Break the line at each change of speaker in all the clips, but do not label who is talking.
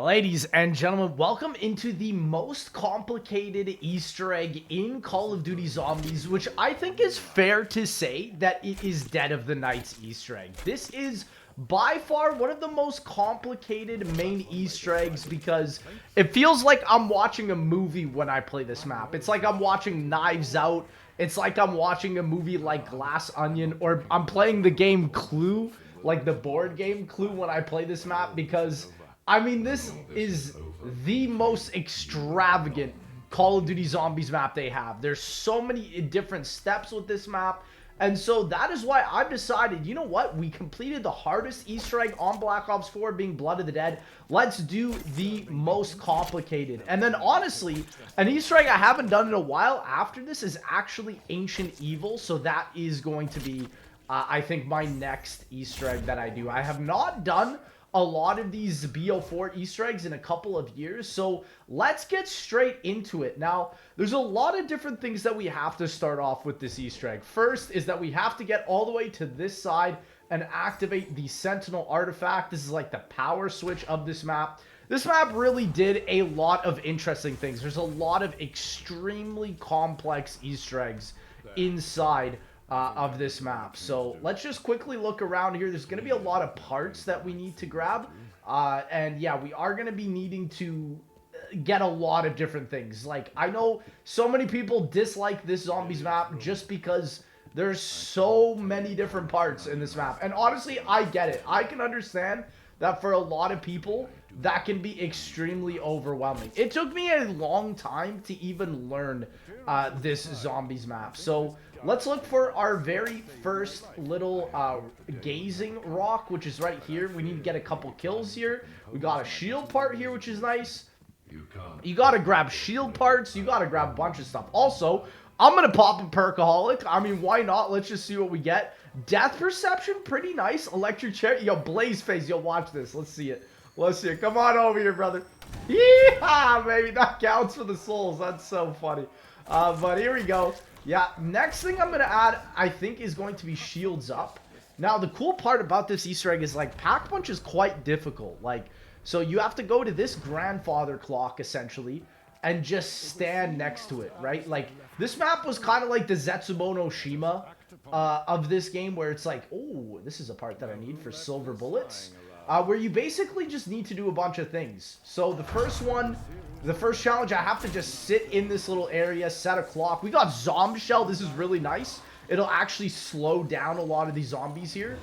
Ladies and gentlemen, welcome into the most complicated Easter egg in Call of Duty Zombies, which I think is fair to say that it is Dead of the Night's Easter egg. This is by far one of the most complicated main Easter eggs because it feels like I'm watching a movie when I play this map. It's like I'm watching Knives Out. It's like I'm watching a movie like Glass Onion, or I'm playing the game Clue, like the board game Clue when I play this map because I mean, this is the most extravagant Call of Duty Zombies map they have. There's so many different steps with this map. And so that is why I've decided, you know what? We completed the hardest Easter egg on Black Ops 4 being Blood of the Dead. Let's do the most complicated. And then honestly, an Easter egg I haven't done in a while after this is actually Ancient Evil. So that is going to be, I think, my next Easter egg that I do. I have not done a lot of these BO4 Easter eggs in a couple of years, so let's get straight into it. Now, there's a lot of different things that we have to start off with this Easter egg. First is that we have to get all the way to this side and activate the Sentinel artifact. This is like the power switch of this map. This map really did a lot of interesting things. There's a lot of extremely complex Easter eggs inside of this map. So let's just quickly look around here. There's going to be a lot of parts that we need to grab. And yeah, we are going to be needing to get a lot of different things. Like, I know so many people dislike this zombies map just because there's so many different parts in this map. And honestly, I get it. I can understand that for a lot of people, that can be extremely overwhelming. It took me a long time to even learn this zombies map. So let's look for our very first little gazing rock, which is right here. We need to get a couple kills here. We got a shield part here, which is nice. You gotta grab shield parts. You gotta grab a bunch of stuff. Also, I'm gonna pop a perkaholic. I mean, why not? Let's just see what we get. Death perception, pretty nice. Electric chair. Yo, blaze phase. Yo, watch this. Let's see it. Let's see it. Come on over here, brother. Yeehaw, baby. That counts for the souls. That's so funny. But here we go. Yeah, next thing I'm going to add, I think, is going to be shields up. Now, the cool part about this Easter egg is, like, Pack Punch is quite difficult. Like, so you have to go to this grandfather clock, essentially, and just stand next to it, right? Like, this map was kind of like the Zetsumono Shima of this game, where it's like, oh, this is a part that I need for silver bullets. Where you basically just need to do a bunch of things. So the first one, the first challenge, I have to just sit in this little area, set a clock. We got Zombie Shell. This is really nice. It'll actually slow down a lot of these zombies here.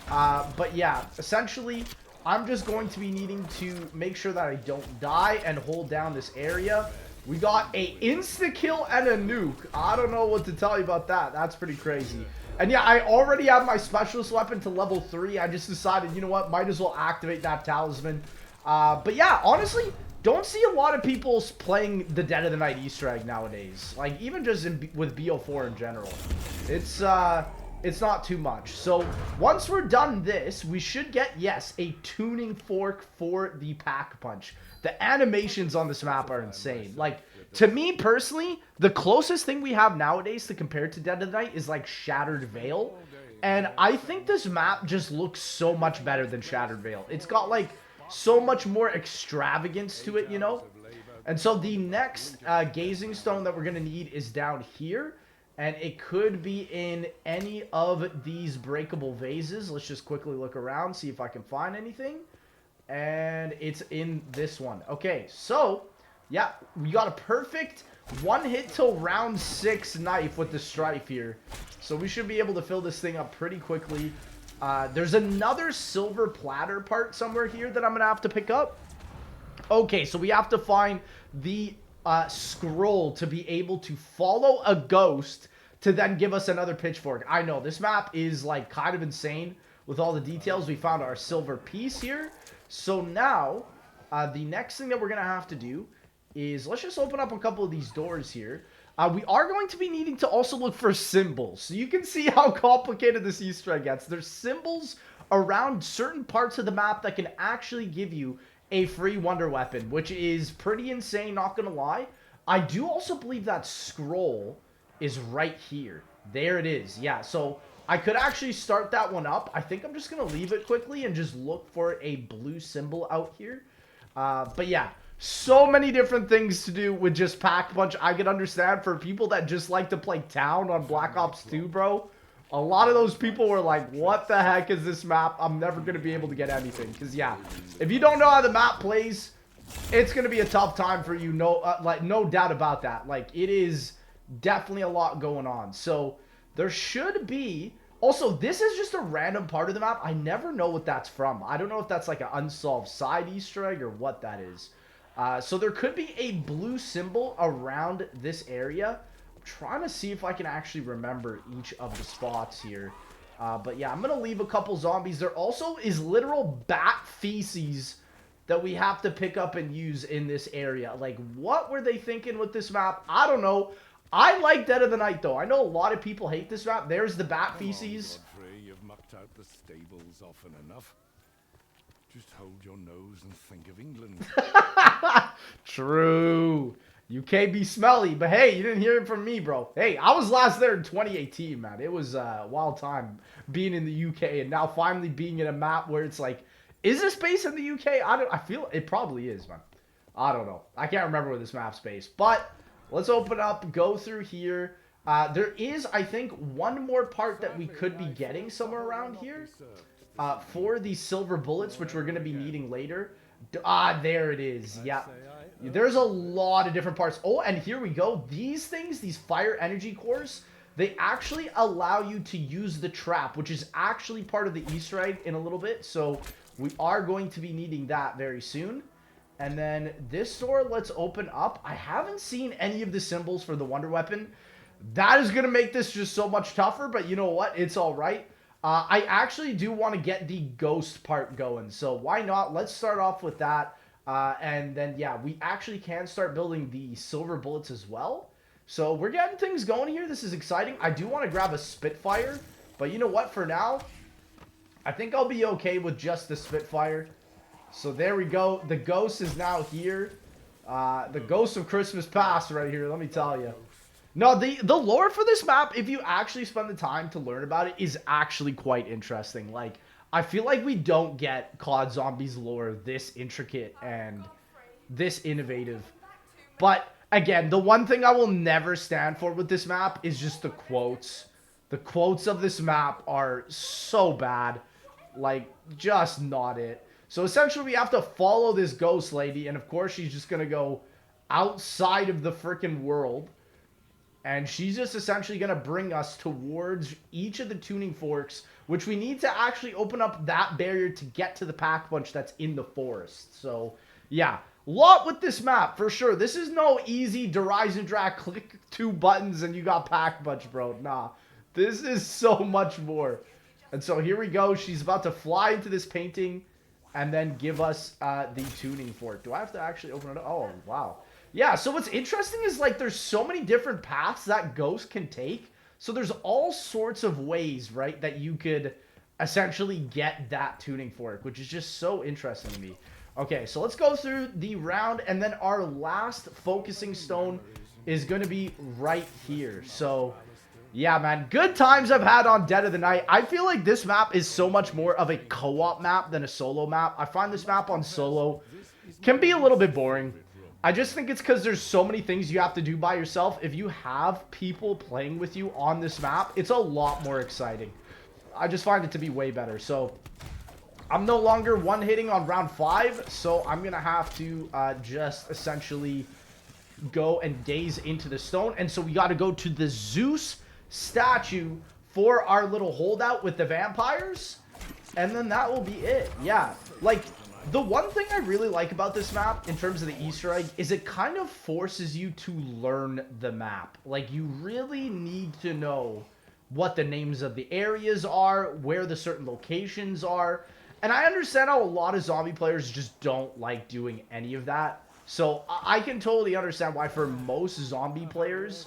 But yeah, essentially, I'm just going to be needing to make sure that I don't die and hold down this area. We got a insta-kill and a nuke. I don't know what to tell you about that. That's pretty crazy. And yeah, I already have my specialist weapon to level 3. I just decided, you know what, might as well activate that talisman. But yeah, honestly, don't see a lot of people playing the Dead of the Night Easter egg nowadays. Like, even just with BO4 in general. It's not too much. So, once we're done this, we should get, yes, a tuning fork for the Pack Punch. The animations on this map are insane. Like, to me, personally, the closest thing we have nowadays to compare to Dead of the Night is, like, Shattered Veil. And I think this map just looks so much better than Shattered Veil. It's got, like, so much more extravagance to it, you know? And so the next gazing stone that we're going to need is down here. And it could be in any of these breakable vases. Let's just quickly look around, see if I can find anything. And it's in this one. Okay, so, yeah, we got a perfect one hit till round 6 knife with the strife here. So we should be able to fill this thing up pretty quickly. There's another silver platter part somewhere here that I'm going to have to pick up. Okay, so we have to find the scroll to be able to follow a ghost to then give us another pitchfork. I know, this map is, like, kind of insane with all the details. We found our silver piece here. So now, the next thing that we're going to have to do is, let's just open up a couple of these doors here. We are going to be needing to also look for symbols. So you can see how complicated this Easter egg gets. There's symbols around certain parts of the map that can actually give you a free wonder weapon, which is pretty insane, not going to lie. I do also believe that scroll is right here. There it is. Yeah, so I could actually start that one up. I think I'm just going to leave it quickly and just look for a blue symbol out here. But yeah, so many different things to do with just Pack-a-Punch. I can understand for people that just like to play Town on Black Ops 2, bro. A lot of those people were like, what the heck is this map? I'm never going to be able to get anything. Because, yeah, if you don't know how the map plays, it's going to be a tough time for you. No doubt about that. Like, it is definitely a lot going on. So, there should be... Also, this is just a random part of the map. I never know what that's from. I don't know if that's like an unsolved side Easter egg or what that is. So there could be a blue symbol around this area. I'm trying to see if I can actually remember each of the spots here. But yeah, I'm going to leave a couple zombies. There also is literal bat feces that we have to pick up and use in this area. Like, what were they thinking with this map? I don't know. I like Dead of the Night, though. I know a lot of people hate this map. There's the bat feces.
You've mucked out the stables often enough. Just hold your nose and think of England.
True. UK be smelly, but hey, you didn't hear it from me, bro. Hey, I was last there in 2018, man. It was a wild time being in the UK and now finally being in a map where it's like, is this based in the UK? I feel it probably is, man. I don't know. I can't remember where this map's based, but let's open up, go through here. There is, I think, one more part that we could be getting somewhere around here for the silver bullets, which we're going to be needing later. There it is. Yeah. There's a lot of different parts. Oh, and here we go. These things, these fire energy cores, they actually allow you to use the trap, which is actually part of the Easter egg in a little bit. So we are going to be needing that very soon. And then this door, let's open up. I haven't seen any of the symbols for the wonder weapon. That is going to make this just so much tougher, but you know what? It's all right. I actually do want to get the ghost part going, so why not? Let's start off with that. And then, yeah, we actually can start building the silver bullets as well. So we're getting things going here. This is exciting. I do want to grab a Spitfire, but you know what? For now, I think I'll be okay with just the Spitfire. So there we go. The ghost is now here. The ghost of Christmas past right here, let me tell you. No, the lore for this map, if you actually spend the time to learn about it, is actually quite interesting. Like, I feel like we don't get COD Zombies lore this intricate and this innovative. But, again, the one thing I will never stand for with this map is just the quotes. The quotes of this map are so bad. Like, just not it. So essentially we have to follow this ghost lady, and of course she's just going to go outside of the freaking world. And she's just essentially going to bring us towards each of the tuning forks, which we need to actually open up that barrier to get to the Pack-a-Punch that's in the forest. So, yeah, lot with this map, for sure. This is no easy Horizon Drag, click 2 buttons and you got Pack-a-Punch, bro. Nah, this is so much more. And so here we go. She's about to fly into this painting and then give us the tuning fork. Do I have to actually open it up? Oh, wow. Yeah, so what's interesting is, like, there's so many different paths that ghost can take. So there's all sorts of ways, right, that you could essentially get that tuning fork, which is just so interesting to me. Okay, so let's go through the round, and then our last focusing stone is going to be right here. So, yeah, man, good times I've had on Dead of the Night. I feel like this map is so much more of a co-op map than a solo map. I find this map on solo can be a little bit boring. I just think it's because there's so many things you have to do by yourself. If you have people playing with you on this map, it's a lot more exciting. I just find it to be way better. So, I'm no longer one-hitting on round 5, so I'm going to have to just essentially go and daze into the stone. And so we got to go to the Zeus statue for our little holdout with the vampires. And then that will be it. Yeah, like... The one thing I really like about this map, in terms of the Easter egg, is it kind of forces you to learn the map. Like, you really need to know what the names of the areas are, where the certain locations are. And I understand how a lot of zombie players just don't like doing any of that. So, I can totally understand why for most zombie players,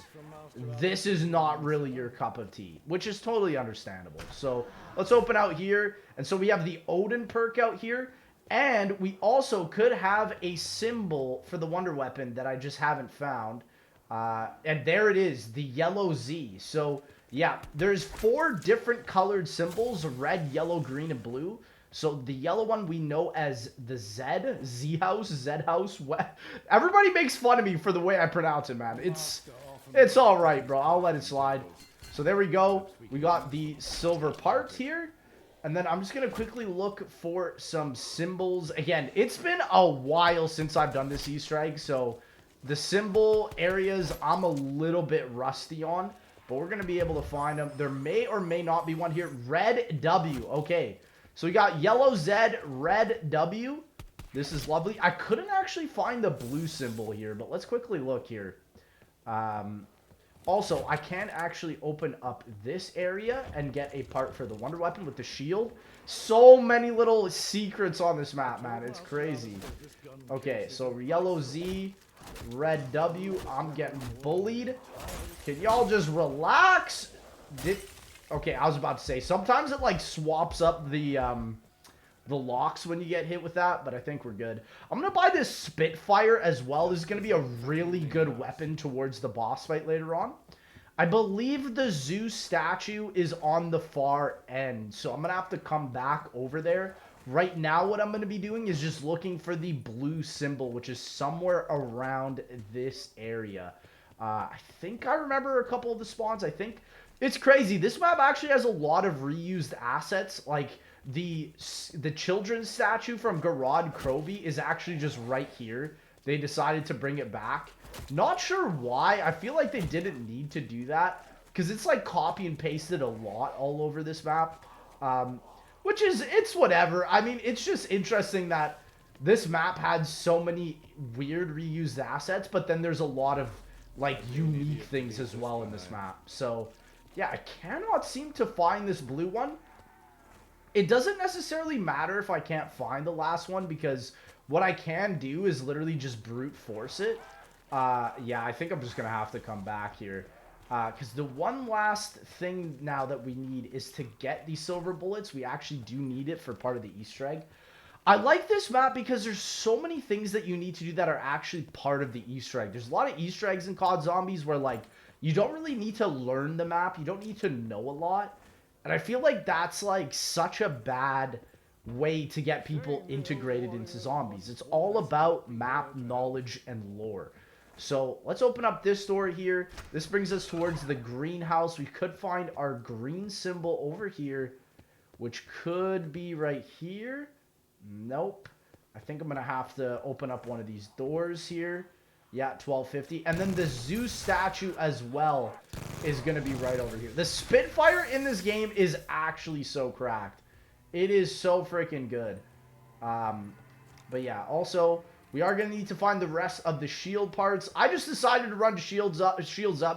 this is not really your cup of tea, which is totally understandable. So, let's open out here. And so, we have the Odin perk out here. And we also could have a symbol for the wonder weapon that I just haven't found. And there it is, the yellow Z. So, yeah, there's 4 different colored symbols, red, yellow, green, and blue. So the yellow one we know as the Z house, Z house. Everybody makes fun of me for the way I pronounce it, man. It's all right, bro. I'll let it slide. So there we go. We got the silver parts here. And then I'm just going to quickly look for some symbols. Again, it's been a while since I've done this Easter egg, so the symbol areas I'm a little bit rusty on, but we're going to be able to find them. There may or may not be one here. Red W. Okay, so we got yellow Z, red W. This is lovely. I couldn't actually find the blue symbol here, but let's quickly look here. Also, I can actually open up this area and get a part for the wonder weapon with the shield. So many little secrets on this map, man. It's crazy. Okay, so yellow Z, red W. I'm getting bullied. Can y'all just relax? Okay, I was about to say, sometimes it like swaps up the locks when you get hit with that, but I think we're good. I'm going to buy this Spitfire as well. This is going to be a really good weapon towards the boss fight later on. I believe the Zeus statue is on the far end, so I'm going to have to come back over there. Right now, what I'm going to be doing is just looking for the blue symbol, which is somewhere around this area. I think I remember a couple of the spawns. I think it's crazy. This map actually has a lot of reused assets, like the children's statue from Garad Krovi is actually just right here. They decided to bring it back. Not sure why. I feel like they didn't need to do that because it's like copy and pasted a lot all over this map. Which is, it's whatever. I mean, it's just interesting that this map had so many weird reused assets, but then there's a lot of like unique things as well in this map. So yeah, I cannot seem to find this blue one. It doesn't necessarily matter if I can't find the last one because what I can do is literally just brute force it. Yeah, I think I'm just going to have to come back here. Because the one last thing now that we need is to get these silver bullets. We actually do need it for part of the Easter egg. I like this map because there's so many things that you need to do that are actually part of the Easter egg. There's a lot of Easter eggs in COD Zombies where like you don't really need to learn the map. You don't need to know a lot. And I feel like that's like such a bad way to get people integrated into zombies. It's all about map knowledge and lore. So let's open up this door here. This brings us towards the greenhouse. We could find our green symbol over here, which could be right here. Nope. I think I'm going to have to open up one of these doors here. Yeah, 1250. And then the Zeus statue as well is going to be right over here. The Spitfire in this game is actually so cracked. It is so freaking good. But yeah, also, we are going to need to find the rest of the shield parts. I just decided to run shields up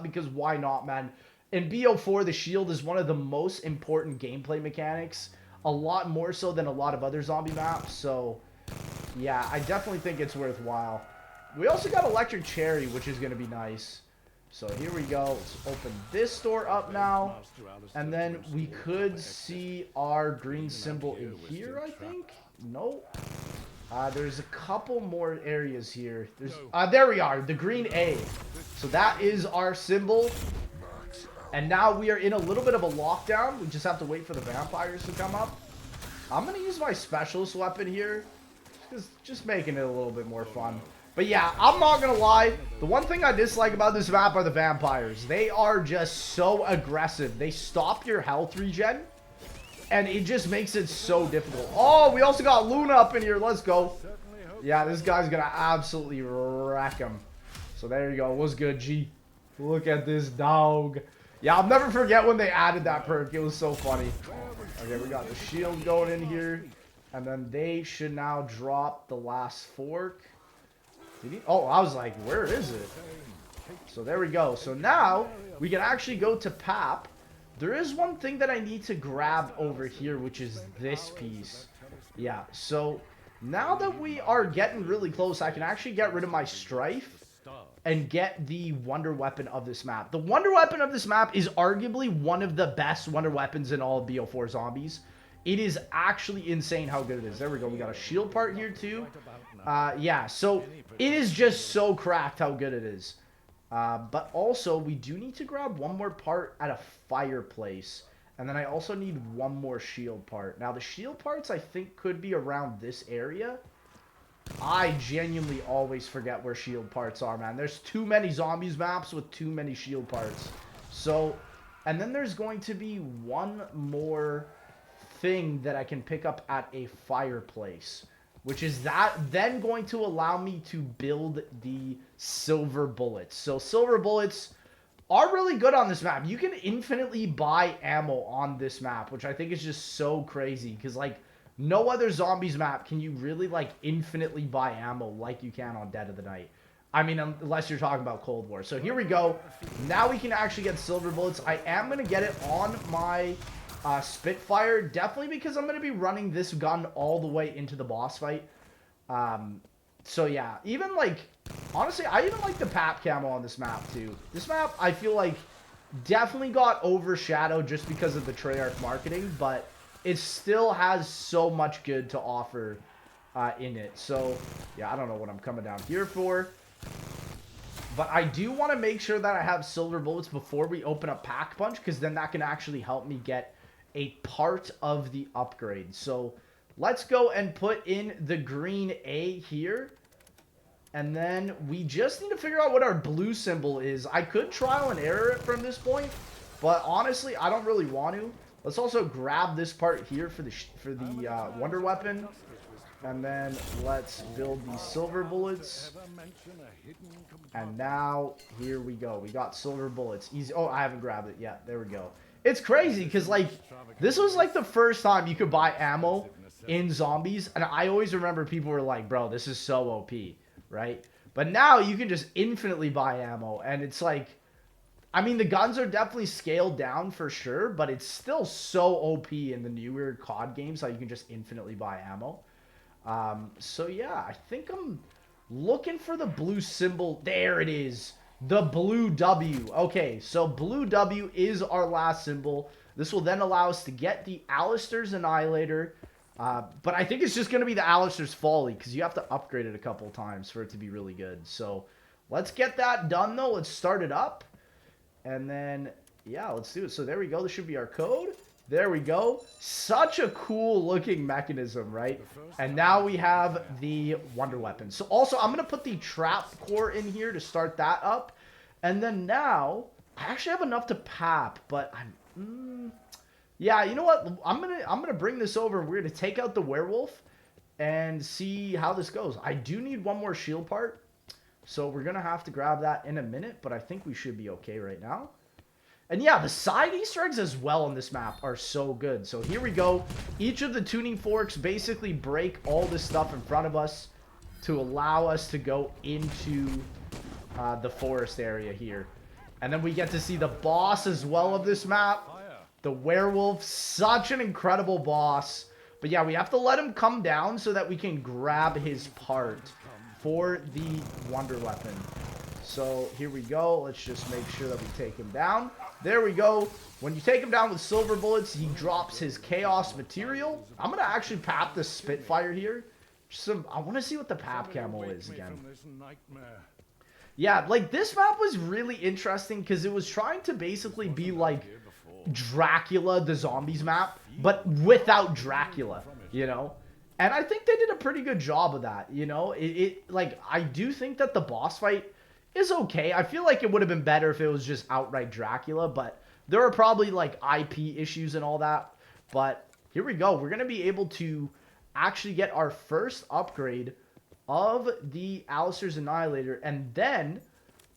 because why not, man? In BO4, the shield is one of the most important gameplay mechanics. A lot more so than a lot of other zombie maps. So, yeah, I definitely think it's worthwhile. We also got Electric Cherry, which is going to be nice. So here we go. Let's open this door up now. And then we could see our green symbol in here, I think. Nope. There's a couple more areas here. There we are. The green A. So that is our symbol. And now we are in a little bit of a lockdown. We just have to wait for the vampires to come up. I'm going to use my specialist weapon here. Just making it a little bit more fun. But yeah, I'm not going to lie. The one thing I dislike about this map are the vampires. They are just so aggressive. They stop your health regen. And it just makes it so difficult. Oh, we also got Luna up in here. Let's go. Yeah, this guy's going to absolutely wreck him. So there you go. What's good, G? Look at this dog. Yeah, I'll never forget when they added that perk. It was so funny. Okay, we got the shield going in here. And then they should now drop the last fork. Oh, I was like, where is it? So there we go. So now we can actually go to PAP. There is one thing that I need to grab over here, which is this piece. Yeah, so now that we are getting really close, I can actually get rid of my Strife and get the wonder weapon of this map. The wonder weapon of this map is arguably one of the best wonder weapons in all of BO4 Zombies. It is actually insane how good it is. There we go. We got a shield part here too. Yeah, so it is just so cracked how good it is. But also, we do need to grab one more part at a fireplace. And then I also need one more shield part. Now, the shield parts, I think, could be around this area. I genuinely always forget where shield parts are, man. There's too many zombies maps with too many shield parts. So, and then there's going to be one more thing that I can pick up at a fireplace, which is that then going to allow me to build the silver bullets. So silver bullets are really good on this map. You can infinitely buy ammo on this map, which I think is just so crazy, because like no other zombies map can you really like infinitely buy ammo like you can on Dead of the Night. I mean, unless you're talking about Cold War. So here we go. Now we can actually get silver bullets. I am going to get it on my Spitfire, definitely because I'm going to be running this gun all the way into the boss fight. So yeah, even like, honestly, I even like the PAP camo on this map too. This map, I feel like, definitely got overshadowed just because of the Treyarch marketing, but it still has so much good to offer in it. So yeah, I don't know what I'm coming down here for. But I do want to make sure that I have silver bullets before we open up Pack Punch, because then that can actually help me get a part of the upgrade. So let's go and put in the green A here. And then we just need to figure out what our blue symbol is. I could trial and error it from this point, but honestly, I don't really want to. Let's also grab this part here for the Wonder Weapon. And then let's build these silver bullets. And now, here we go. We got silver bullets. Easy. Oh, I haven't grabbed it yet. There we go. It's crazy, because, like, this was, like, the first time you could buy ammo in zombies. And I always remember people were like, bro, this is so OP, right? But now you can just infinitely buy ammo. And it's like, I mean, the guns are definitely scaled down for sure, but it's still so OP in the newer COD games how you can just infinitely buy ammo. So yeah, I think I'm looking for the blue symbol. There it is. The blue W. Okay, so blue W is our last symbol. This will then allow us to get the Alistair's Annihilator. But I think it's just going to be the Alistair's Folly, because you have to upgrade it a couple times for it to be really good. So let's get that done, though. Let's start it up. And then, yeah, let's do it. So there we go. This should be our code. There we go. Such a cool looking mechanism, right? And now we have the Wonder Weapon. So also, I'm going to put the Trap Core in here to start that up. And then now, I actually have enough to PAP, but I'm... yeah, you know what? I'm gonna bring this over. We're going to take out the Werewolf and see how this goes. I do need one more shield part. So we're going to have to grab that in a minute, but I think we should be okay right now. And yeah, the side Easter eggs as well on this map are so good. So here we go. Each of the tuning forks basically break all this stuff in front of us to allow us to go into the forest area here. And then we get to see the boss as well of this map. The Werewolf, such an incredible boss. But yeah, we have to let him come down so that we can grab his part for the Wonder Weapon. So here we go. Let's just make sure that we take him down. There we go. When you take him down with silver bullets, he drops his chaos material. I'm going to actually PAP the Spitfire here. I want to see what the PAP camo is again. Yeah, like this map was really interesting because it was trying to basically be like Dracula, the zombies map, but without Dracula, you know? And I think they did a pretty good job of that, you know? Like, I do think that the boss fight is okay. I feel like it would have been better if it was just outright Dracula, but there are probably like IP issues and all that. But here we go. We're going to be able to actually get our first upgrade of the Alistair's Annihilator, and then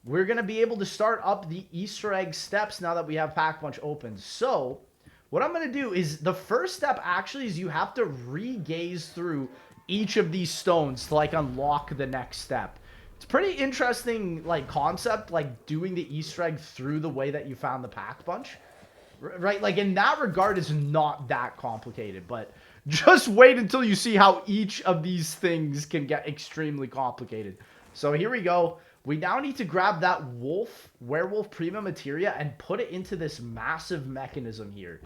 we're going to be able to start up the Easter egg steps now that we have Pack Punch open. So what I'm going to do is the first step actually is you have to re-gaze through each of these stones to like unlock the next step. It's pretty interesting, like, concept, like, doing the Easter egg through the way that you found the Pack Punch. Right? Like, in that regard, it's not that complicated. But just wait until you see how each of these things can get extremely complicated. So here we go. We now need to grab that Werewolf Prima Materia and put it into this massive mechanism here.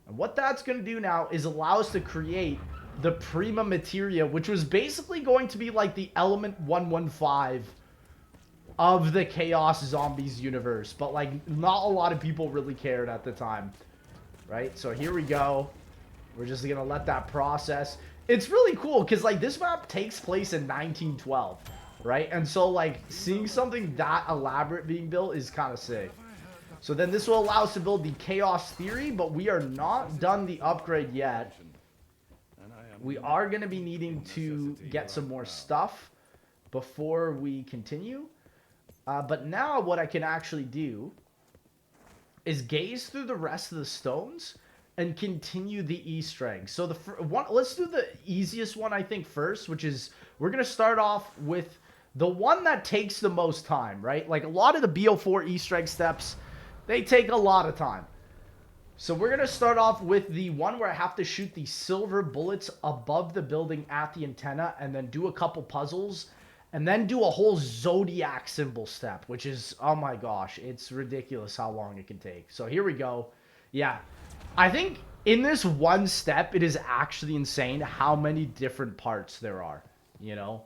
And what that's going to do now is allow us to create the Prima Materia, which was basically going to be like the Element 115 of the Chaos Zombies universe. But like, not a lot of people really cared at the time. right? So here we go. We're just gonna let that process. It's really cool because like this map takes place in 1912, right? And so like seeing something that elaborate being built is kind of sick. So then this will allow us to build the Chaos Theory, but we are not done the upgrade yet. We are going to be needing to get some more stuff before we continue. But now what I can actually do is gaze through the rest of the stones and continue the Easter egg. So let's do the easiest one I think first, which is we're going to start off with the one that takes the most time, right? Like a lot of the BO4 Easter egg steps, they take a lot of time. So we're going to start off with the one where I have to shoot the silver bullets above the building at the antenna and then do a couple puzzles and then do a whole Zodiac symbol step, which is, oh my gosh, it's ridiculous how long it can take. So here we go. Yeah, I think in this one step, it is actually insane how many different parts there are, you know?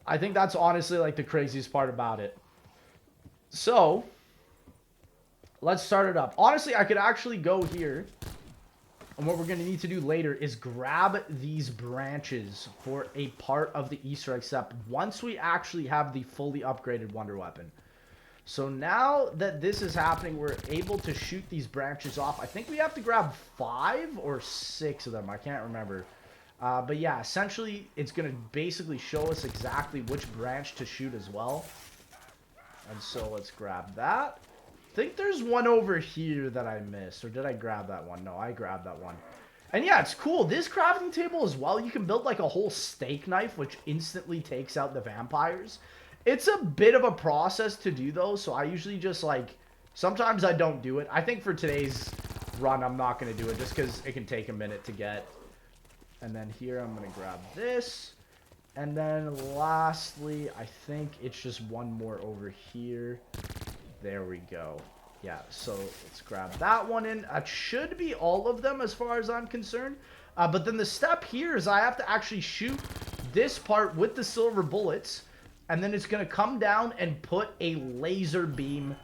I think that's honestly like the craziest part about it. So let's start it up. Honestly, I could actually go here. And what we're going to need to do later is grab these branches for a part of the Easter egg step once we actually have the fully upgraded Wonder Weapon. So now that this is happening, we're able to shoot these branches off. I think we have to grab 5 or 6 of them. I can't remember. But yeah, essentially, it's going to basically show us exactly which branch to shoot as well. And so let's grab that. I think there's one over here that I missed. Or did I grab that one? No, I grabbed that one. And yeah, it's cool. This crafting table as well, you can build like a whole steak knife, which instantly takes out the vampires. It's a bit of a process to do though, so I usually just like, sometimes I don't do it. I think for today's run, I'm not going to do it just because it can take a minute to get. And then here, I'm going to grab this. And then lastly, I think it's just one more over here. There we go. Yeah, so let's grab that one in. That should be all of them as far as I'm concerned. But then the step here is I have to actually shoot this part with the silver bullets. And then it's going to come down and put a laser beam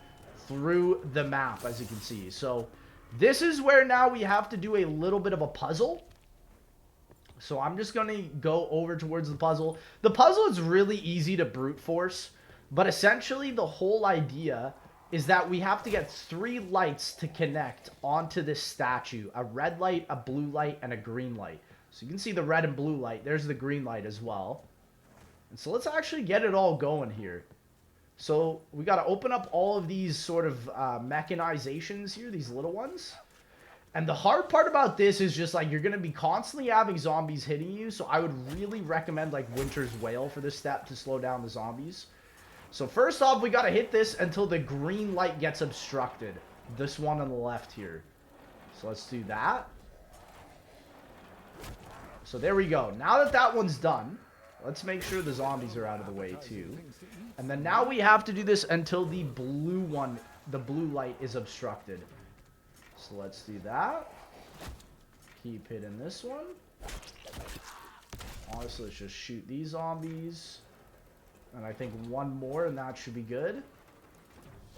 through the map, as you can see. So this is where now we have to do a little bit of a puzzle. So I'm just going to go over towards the puzzle. The puzzle is really easy to brute force. But essentially the whole idea is that we have to get 3 lights to connect onto this statue. A red light, a blue light, and a green light. So you can see the red and blue light. There's the green light as well. And so let's actually get it all going here. So we got to open up all of these sort of mechanizations here, these little ones. And the hard part about this is just like you're going to be constantly having zombies hitting you. So I would really recommend like Winter's Wail for this step to slow down the zombies. So first off, we got to hit this until the green light gets obstructed. This one on the left here. So let's do that. So there we go. Now that that one's done, let's make sure the zombies are out of the way too. And then now we have to do this until the blue one, the blue light is obstructed. So let's do that. Keep hitting this one. Honestly, let's just shoot these zombies. And I think one more and that should be good.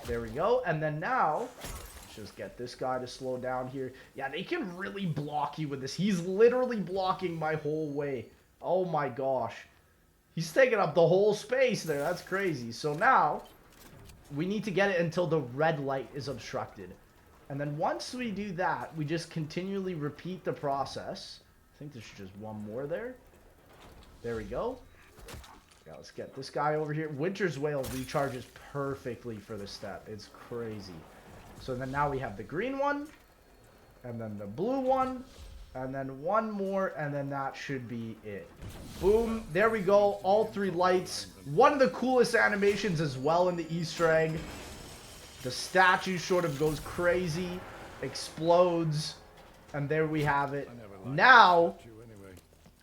There we go. And then now, let's just get this guy to slow down here. Yeah, they can really block you with this. He's literally blocking my whole way. Oh my gosh. He's taking up the whole space there. That's crazy. So now, we need to get it until the red light is obstructed. And then once we do that, we just continually repeat the process. I think there's just one more there. There we go. Yeah, let's get this guy over here. Winter's Wail recharges perfectly for this step. It's crazy. So then now we have the green one. And then the blue one. And then one more. And then that should be it. Boom. There we go. All 3 lights. One of the coolest animations as well in the Easter egg. The statue sort of goes crazy. Explodes. And there we have it. Now,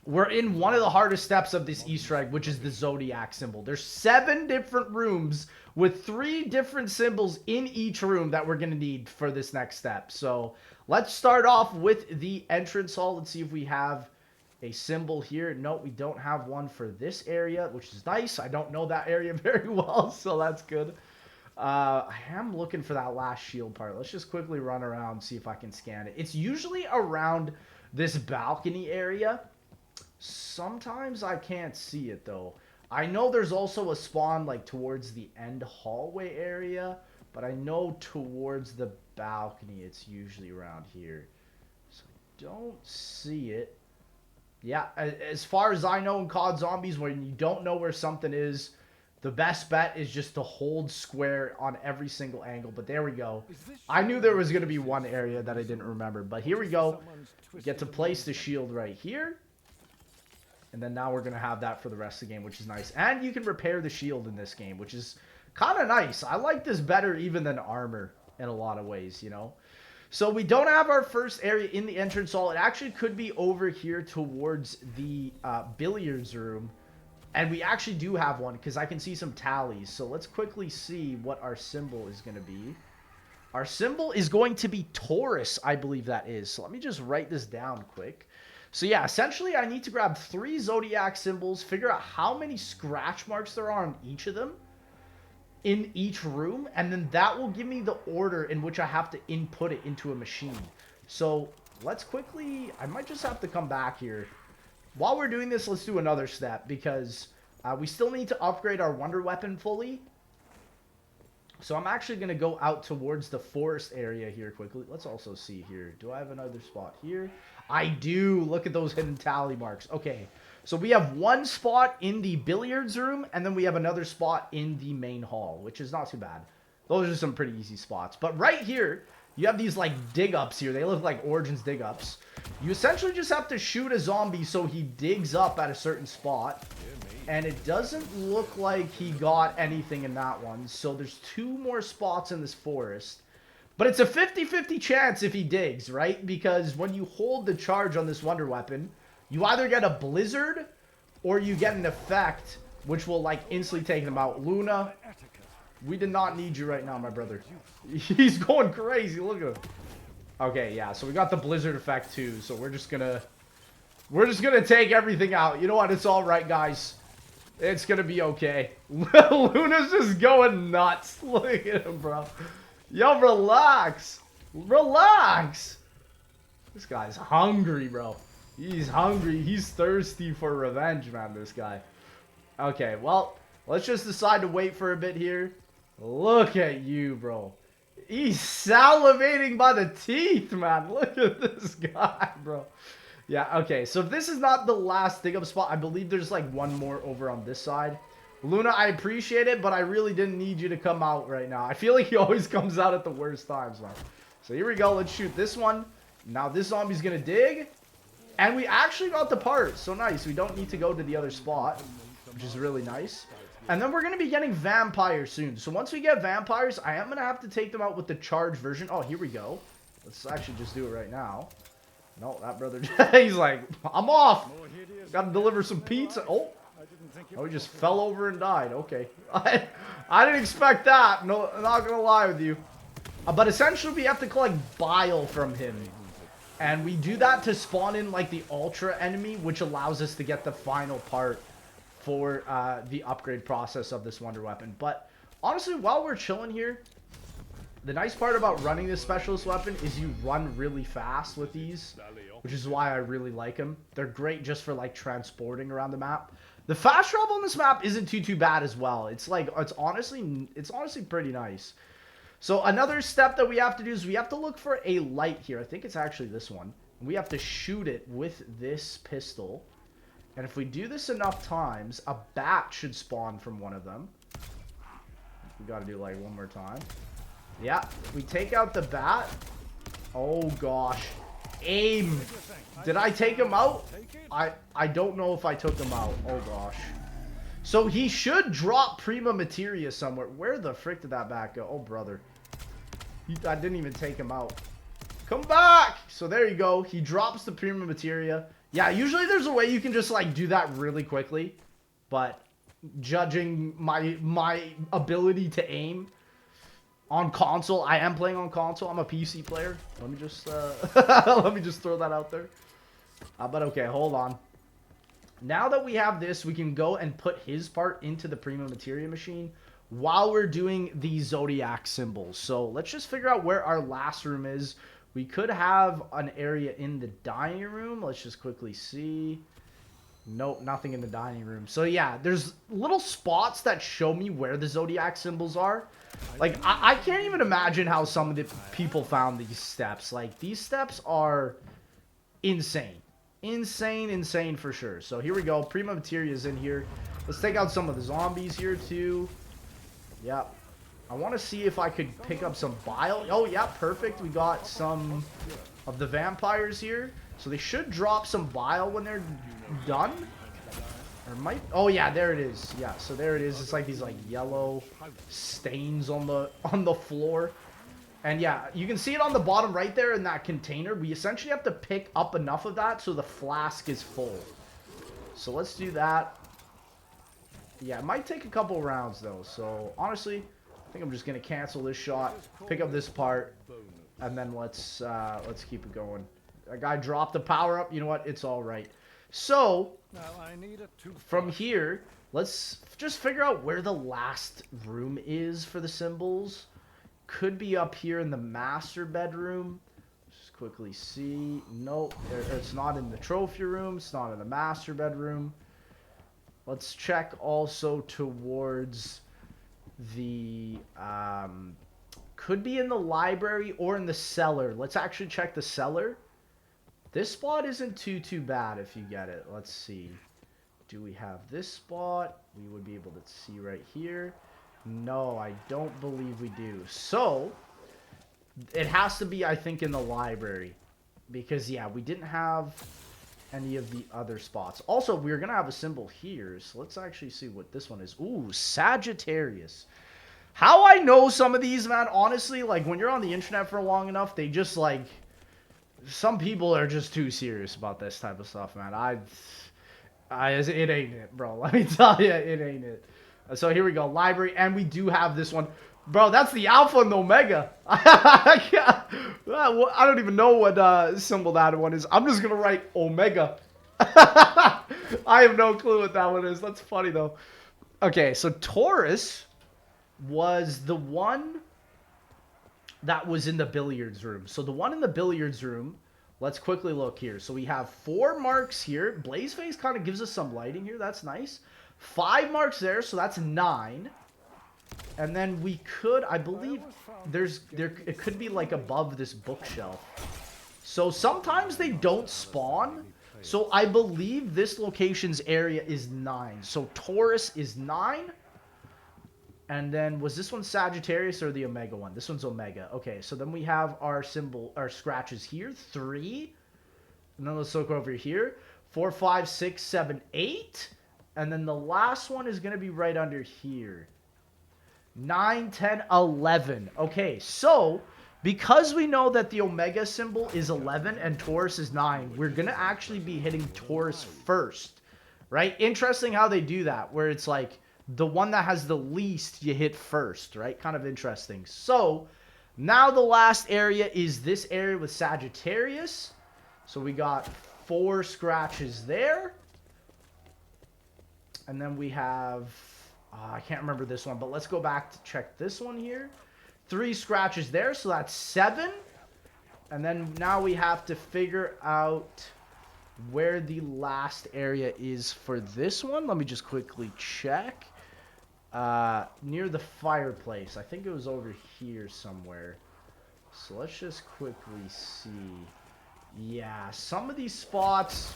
we're in one of the hardest steps of this Easter egg, which is the Zodiac symbol. There's 7 different rooms with 3 different symbols in each room that we're going to need for this next step. So let's start off with the entrance hall. Let's see if we have a symbol here. No, we don't have one for this area, which is nice. I don't know that area very well, so that's good. I am looking for that last shield part. Let's just quickly run around, see if I can scan it. It's usually around this balcony area. Sometimes I can't see it, though. I know there's also a spawn, like, towards the end hallway area. But I know towards the balcony, it's usually around here. So I don't see it. Yeah, as far as I know in COD Zombies, when you don't know where something is, the best bet is just to hold square on every single angle. But there we go. I knew there was going to be one area that I didn't remember. But here we go. We get to place the shield right here. And then now we're going to have that for the rest of the game, which is nice. And you can repair the shield in this game, which is kind of nice. I like this better even than armor in a lot of ways, you know. So we don't have our first area in the entrance hall. It actually could be over here towards the billiards room. And we actually do have one because I can see some tallies. So let's quickly see what our symbol is going to be. Our symbol is going to be Taurus, I believe that is. So let me just write this down quick. So yeah, essentially I need to grab 3 Zodiac symbols, figure out how many scratch marks there are on each of them in each room, and then that will give me the order in which I have to input it into a machine. So let's quickly, I might just have to come back here. While we're doing this, let's do another step, because we still need to upgrade our wonder weapon fully. So I'm actually going to go out towards the forest area here quickly. Let's also see here. Do I have another spot here? I do. Look at those hidden tally marks. Okay. So we have one spot in the billiards room, and then we have another spot in the main hall, which is not too bad. Those are some pretty easy spots. But right here, you have these, like, dig-ups here. They look like Origins dig-ups. You essentially just have to shoot a zombie so he digs up at a certain spot. And it doesn't look like he got anything in that one. So there's 2 more spots in this forest. But it's a 50-50 chance if he digs, right? Because when you hold the charge on this wonder weapon, you either get a blizzard or you get an effect which will, like, instantly take them out. Luna, we did not need you right now, my brother. He's going crazy. Look at him. Okay, yeah. So we got the blizzard effect too. So we're just gonna take everything out. You know what? It's all right, guys. It's gonna be okay. Luna's just going nuts. Look at him, bro. Yo, relax. Relax. This guy's hungry, bro. He's hungry. He's thirsty for revenge, man, this guy. Okay, well, let's just decide to wait for a bit here. Look at you, bro. He's salivating by the teeth, man. Look at this guy, bro. Yeah, okay. So if this is not the last dig-up spot, I believe there's, like, one more over on this side. Luna, I appreciate it, but I really didn't need you to come out right now. I feel like he always comes out at the worst times, man. So here we go. Let's shoot this one. Now this zombie's going to dig. And we actually got the part. So nice. We don't need to go to the other spot, which is really nice. And then we're going to be getting vampires soon. So once we get vampires, I am going to have to take them out with the charged version. Oh, here we go. Let's actually just do it right now. No, that brother, he's like, I'm off. Got to deliver some pizza. Oh, he just fell over and died. Okay. I didn't expect that. No, I'm not going to lie with you. But essentially, we have to collect bile from him. And we do that to spawn in, like, the ultra enemy, which allows us to get the final part for the upgrade process of this wonder weapon. But honestly, while we're chilling here, the nice part about running this specialist weapon is you run really fast with these, which is why I really like them. They're great just for, like, transporting around the map. The fast travel on this map isn't too bad as well. It's like, it's honestly pretty nice. So another step that we have to do is we have to look for a light here. I think it's actually this one. We have to shoot it with this pistol. And if we do this enough times, a bat should spawn from one of them. We got to do, like, one more time. Yeah, we take out the bat. Oh, gosh. Aim. Did I take him out? I don't know if I took him out. Oh, gosh. So he should drop Prima Materia somewhere. Where the frick did that bat go? Oh, brother. I didn't even take him out. Come back! So there you go. He drops the Prima Materia. Yeah, usually there's a way you can just, like, do that really quickly. But judging my ability to aim on console, I am playing on console. I'm a PC player. Let me just let me just throw that out there. But okay, hold on. Now that we have this, we can go and put his part into the Prima Materia machine. while we're doing the Zodiac symbols. So let's just figure out where our last room is. We could have an area in the dining room. Let's just quickly see. Nope, nothing in the dining room. So yeah, there's little spots that show me where the Zodiac symbols are. Like, I can't even imagine how some of the people found these steps. Like, these steps are insane. Insane for sure. So here we go. Prima Materia is in here. Let's take out some of the zombies here too. Yep. I want to see if I could pick up some bile. Oh, yeah, perfect. We got some of the vampires here. So they should drop some bile when they're done. Or might... Oh, yeah, there it is. Yeah, so there it is. It's like these, like, yellow stains on the floor. And, yeah, you can see it on the bottom right there in that container. We essentially have to pick up enough of that so the flask is full. So let's do that. Yeah, it might take a couple rounds, though. So, honestly, I think I'm just going to cancel this shot, pick up this part, and then let's keep it going. That guy dropped the power-up. You know what? It's all right. So, from here, let's just figure out where the last room is for the symbols. Could be up here in the master bedroom. Just quickly see. Nope, it's not in the trophy room. It's not in the master bedroom. Let's check also towards the... could be in the library or in the cellar. Let's actually check the cellar. This spot isn't too bad if you get it. Let's see. Do we have this spot? We would be able to see right here. No, I don't believe we do. So, it has to be, I think, in the library. Because, yeah, we didn't have any of the other spots. Also, we're going to have a symbol here. So, let's actually see what this one is. Ooh, Sagittarius. How I know some of these, man, honestly, like, when you're on the internet for long enough, they just, like... Some people are just too serious about this type of stuff, man. It ain't it, bro. Let me tell you, it ain't it. So here we go, library, and we do have this one. Bro, that's the Alpha and Omega. I don't even know what symbol that one is. I'm just going to write Omega. I have no clue what that one is. That's funny, though. Okay, so Taurus was the one that was in the billiards room. So the one in the billiards room, let's quickly look here. So we have 4 marks here. Blazeface kind of gives us some lighting here. That's nice. 5 marks there, so that's 9. And then we could, I believe, it could be like above this bookshelf. So sometimes they don't spawn. So I believe this location's area is 9. So Taurus is 9. And then, was this one Sagittarius or the Omega one? This one's Omega. Okay, so then we have our symbol, our scratches here. 3. And then let's look over here. 4, 5, 6, 7, 8. And then the last one is going to be right under here. 9, 10, 11. Okay, so because we know that the Omega symbol is 11 and Taurus is 9, we're going to actually be hitting Taurus first. Right? Interesting how they do that, where it's like, the one that has the least you hit first, right? Kind of interesting. So, now the last area is this area with Sagittarius. So we got 4 scratches there. And then we have... I can't remember this one, but let's go back to check this one here. 3 scratches there, so that's 7. And then now we have to figure out where the last area is for this one. Let me just quickly check. Near the fireplace. I think it was over here somewhere. So let's just quickly see. Yeah, some of these spots,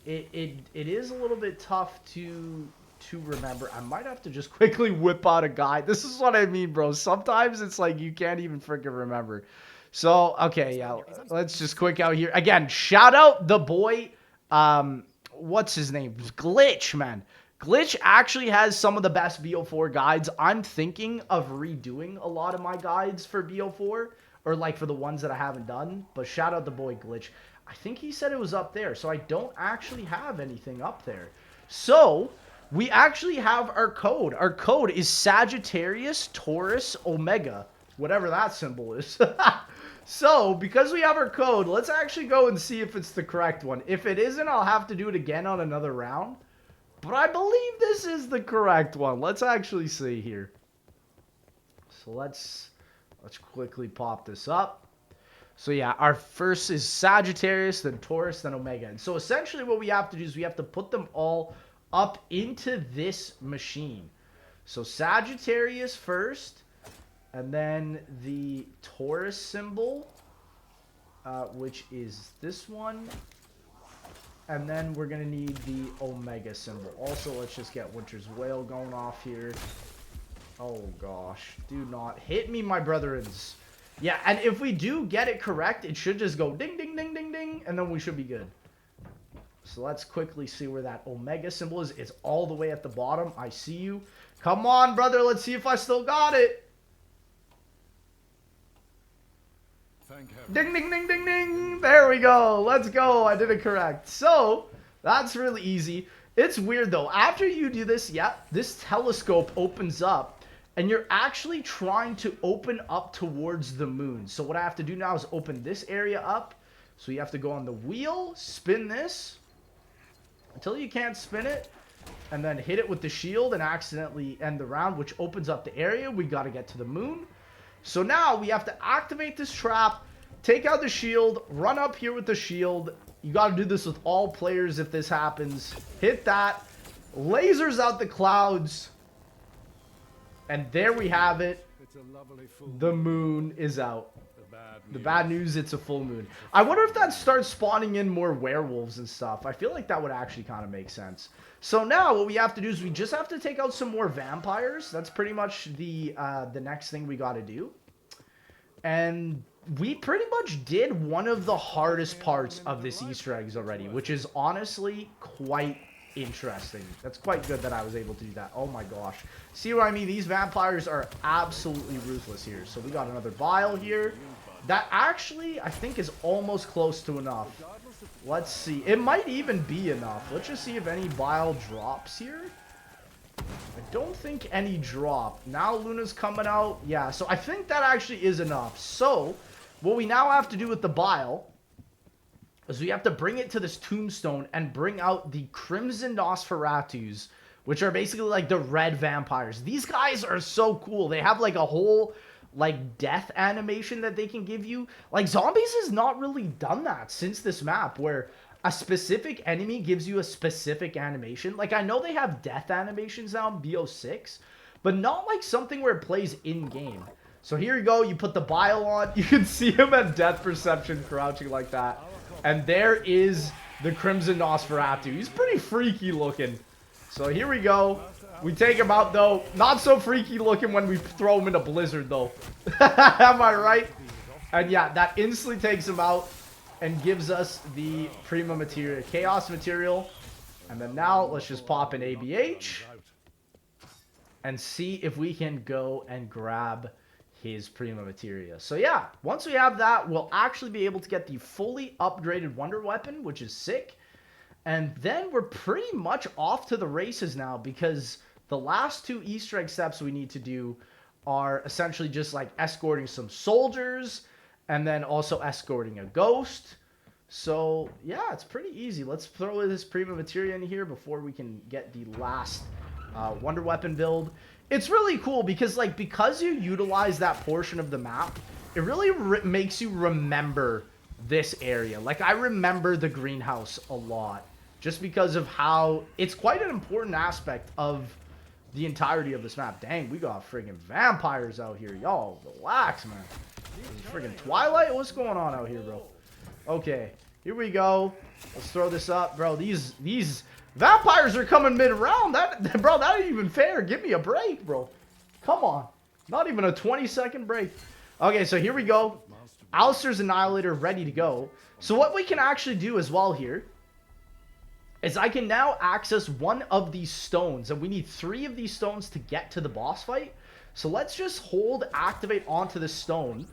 it is a little bit tough to remember. I might have to just quickly whip out a guide. This is what I mean, bro. Sometimes it's like you can't even freaking remember. So, okay, yeah. Let's just quick out here. Again, shout out the boy, what's his name? Glitch, man. Glitch actually has some of the best BO4 guides. I'm thinking of redoing a lot of my guides for BO4, or like for the ones that I haven't done. But shout out the boy Glitch. I think he said it was up there, so I don't actually have anything up there. So, we actually have our code. Our code is Sagittarius, Taurus, Omega, whatever that symbol is. So, because we have our code, let's actually go and see if it's the correct one. If it isn't, I'll have to do it again on another round. But I believe this is the correct one. Let's actually see here. So let's quickly pop this up. So yeah, our first is Sagittarius, then Taurus, then Omega. And so essentially what we have to do is we have to put them all up into this machine. So Sagittarius first, and then the Taurus symbol, which is this one. And then we're going to need the Omega symbol. Also, let's just get Winter's Wail going off here. Oh gosh, do not hit me, my brethrens. Yeah, and if we do get it correct, it should just go ding, ding, ding, ding, ding, and then we should be good. So let's quickly see where that Omega symbol is. It's all the way at the bottom. I see you. Come on, brother. Let's see if I still got it. Ding, ding, ding, ding, ding. There we go. Let's go. I did it correct. So that's really easy. It's weird, though. After you do this, yeah, this telescope opens up. And you're actually trying to open up towards the moon. So what I have to do now is open this area up. So you have to go on the wheel, spin this until you can't spin it, and then hit it with the shield and accidentally end the round, which opens up the area. We got to get to the moon. So now we have to activate this trap, take out the shield, run up here with the shield. You got to do this with all players if this happens. Hit that. Lasers out the clouds. And there we have it. The moon is out. The bad news, it's a full moon. I wonder if that starts spawning in more werewolves and stuff. I feel like that would actually kind of make sense. So now what we have to do is we just have to take out some more vampires. That's pretty much the next thing we got to do. And we pretty much did one of the hardest parts of this Easter eggs already, which is honestly quite interesting. That's quite good that I was able to do that. Oh my gosh. See what I mean? These vampires are absolutely ruthless here. So we got another bile here. That actually, I think, is almost close to enough. Let's see. It might even be enough. Let's just see if any bile drops here. I don't think any drop. Now Luna's coming out. Yeah, so I think that actually is enough. So what we now have to do with the bile is we have to bring it to this tombstone and bring out the Crimson Nosferatus, which are basically like the red vampires. These guys are so cool. They have like a whole like death animation that they can give you. Like Zombies has not really done that since this map, where a specific enemy gives you a specific animation. Like I know they have death animations now in BO6, but not like something where it plays in game. So here you go. You put the bile on. You can see him at death perception crouching like that. And there is the Crimson Nosferatu. He's pretty freaky looking. So here we go. We take him out, though. Not so freaky looking when we throw him in a blizzard, though. Am I right? And yeah, that instantly takes him out and gives us the Prima Materia, Chaos Material. And then now, let's just pop in ABH and see if we can go and grab his Prima Materia. So yeah, once we have that, we'll actually be able to get the fully upgraded Wonder Weapon, which is sick. And then we're pretty much off to the races now, because the last two Easter egg steps we need to do are essentially just like escorting some soldiers and then also escorting a ghost. So yeah, it's pretty easy. Let's throw this Prima Materia in here before we can get the last Wonder Weapon build. It's really cool because because you utilize that portion of the map, it really makes you remember this area. Like I remember the greenhouse a lot just because of how it's quite an important aspect of the entirety of this map. Dang, we got friggin' vampires out here. Y'all relax, man. Friggin' Twilight? What's going on out here, bro? Okay, here we go. Let's throw this up, bro. These vampires are coming mid-round. Bro, that ain't even fair. Give me a break, bro. Come on. Not even a 20-second break. Okay, so here we go. Alistair's Annihilator ready to go. So what we can actually do as well here is I can now access one of these stones. And we need 3 of these stones to get to the boss fight. So let's just hold activate onto the stone.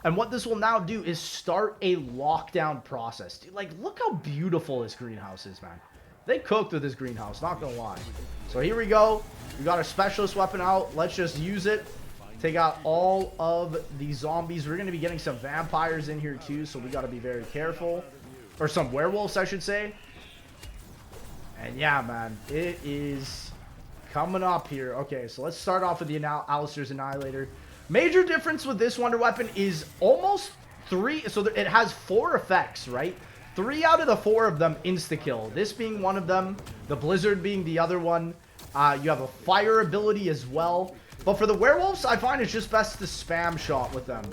And what this will now do is start a lockdown process. Dude, like, look how beautiful this greenhouse is, man. They cooked with this greenhouse, not gonna lie. So here we go. We got our specialist weapon out. Let's just use it. Take out all of the zombies. We're gonna be getting some vampires in here too, so we gotta be very careful. Or some werewolves, I should say. And yeah, man, it is Coming up here. Okay, so let's start off with the Alistair's Annihilator. Major difference with this wonder weapon is almost 3... So it has 4 effects, right? 3 out of the 4 of them insta-kill. This being one of them. The Blizzard being the other one. You have a fire ability as well. But for the werewolves, I find it's just best to spam shot with them.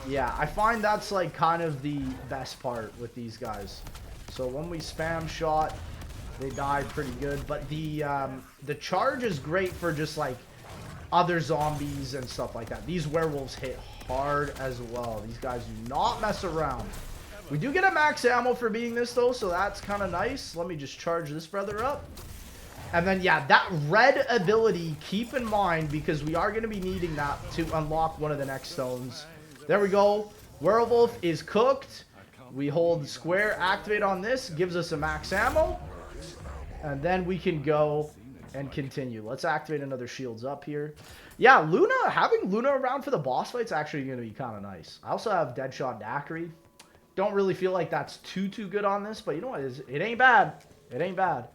Yeah, I find that's like kind of the best part with these guys. So when we spam shot, they die pretty good. But the charge is great for just like other zombies and stuff like that. These werewolves hit hard as well. These guys do not mess around. We do get a max ammo for being this though, so that's kind of nice. Let me just charge this brother up. And then, yeah, that red ability, keep in mind, because we are going to be needing that to unlock one of the next stones. There we go. Werewolf is cooked. We hold square, activate on this, gives us a max ammo. And then we can go and continue. Let's activate another shields up here. Yeah, Luna, having Luna around for the boss fight's actually going to be kind of nice. I also have Deadshot Daiquiri. Don't really feel like that's too good on this, but you know what? It ain't bad. It ain't bad.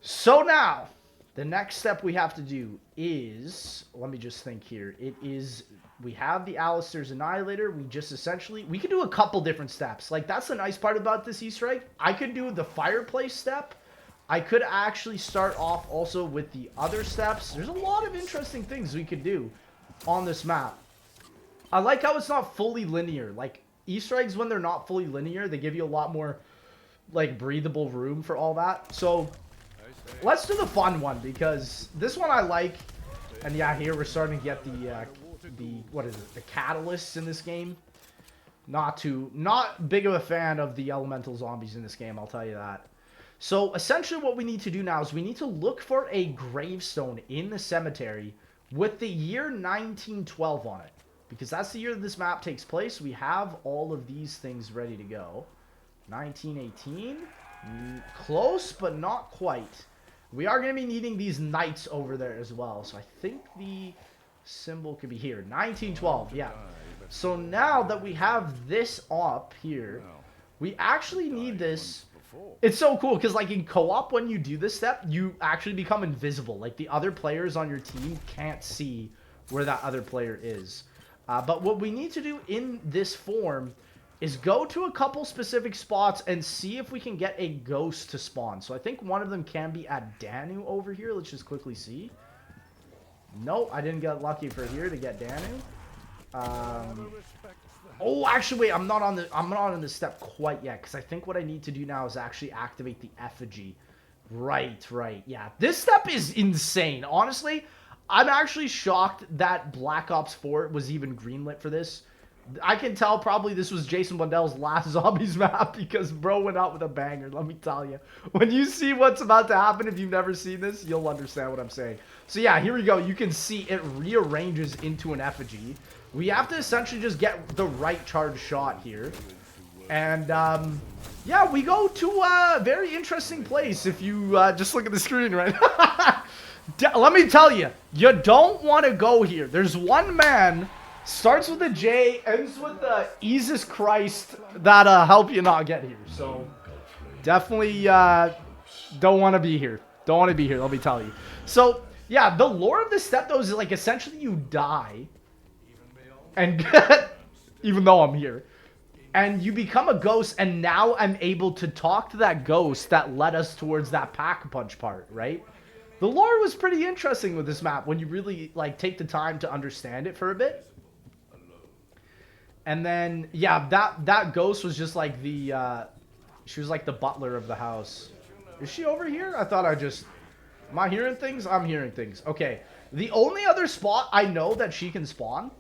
So now, the next step we have to do is, let me just think here. It is, we have the Alistair's Annihilator. We just essentially, we can do a couple different steps. Like, that's the nice part about this Easter egg. I could do the fireplace step. I could actually start off also with the other steps. There's a lot of interesting things we could do on this map. I like how it's not fully linear. Like, Easter eggs, when they're not fully linear, they give you a lot more, like, breathable room for all that. So let's do the fun one, because this one I like. And yeah, here we're starting to get the what is it, the catalysts in this game. Not big of a fan of the elemental zombies in this game, I'll tell you that. So essentially what we need to do now is we need to look for a gravestone in the cemetery with the year 1912 on it, because that's the year that this map takes place. We have all of these things ready to go. 1918, close but not quite. We are going to be needing these knights over there as well. So I think the symbol could be here. 1912, yeah. So now that we have this up here, we actually need this. It's so cool because like in co-op, when you do this step, you actually become invisible. Like the other players on your team can't see where that other player is. But what we need to do in this form is go to a couple specific spots and see if we can get a ghost to spawn. So I think one of them can be at Danu over here. Let's just quickly see. Nope, I didn't get lucky for here to get Danu. Oh, actually, wait, I'm not on the step quite yet, because I think what I need to do now is actually activate the effigy. Right, yeah. This step is insane. Honestly, I'm actually shocked that Black Ops 4 was even greenlit for this. I can tell probably this was Jason Blundell's last Zombies map, because bro went out with a banger, let me tell you. When you see what's about to happen, if you've never seen this, you'll understand what I'm saying. So yeah, here we go. You can see it rearranges into an effigy. We have to essentially just get the right charge shot here. And yeah, we go to a very interesting place if you just look at the screen right now. Let me tell you, you don't want to go here. There's one man, starts with a J, ends with the Jesus Christ, that help you not get here. So definitely don't want to be here. Don't want to be here, let me tell you. So yeah, the lore of this step though is like essentially you die. And even though I'm here, and you become a ghost, and now I'm able to talk to that ghost that led us towards that pack-a-punch part, right? The lore was pretty interesting with this map when you really like take the time to understand it for a bit. And then yeah, that ghost was just like the she was like the butler of the house. Is she over here? I thought am I hearing things? I'm hearing things. Okay, the only other spot I know that she can spawn,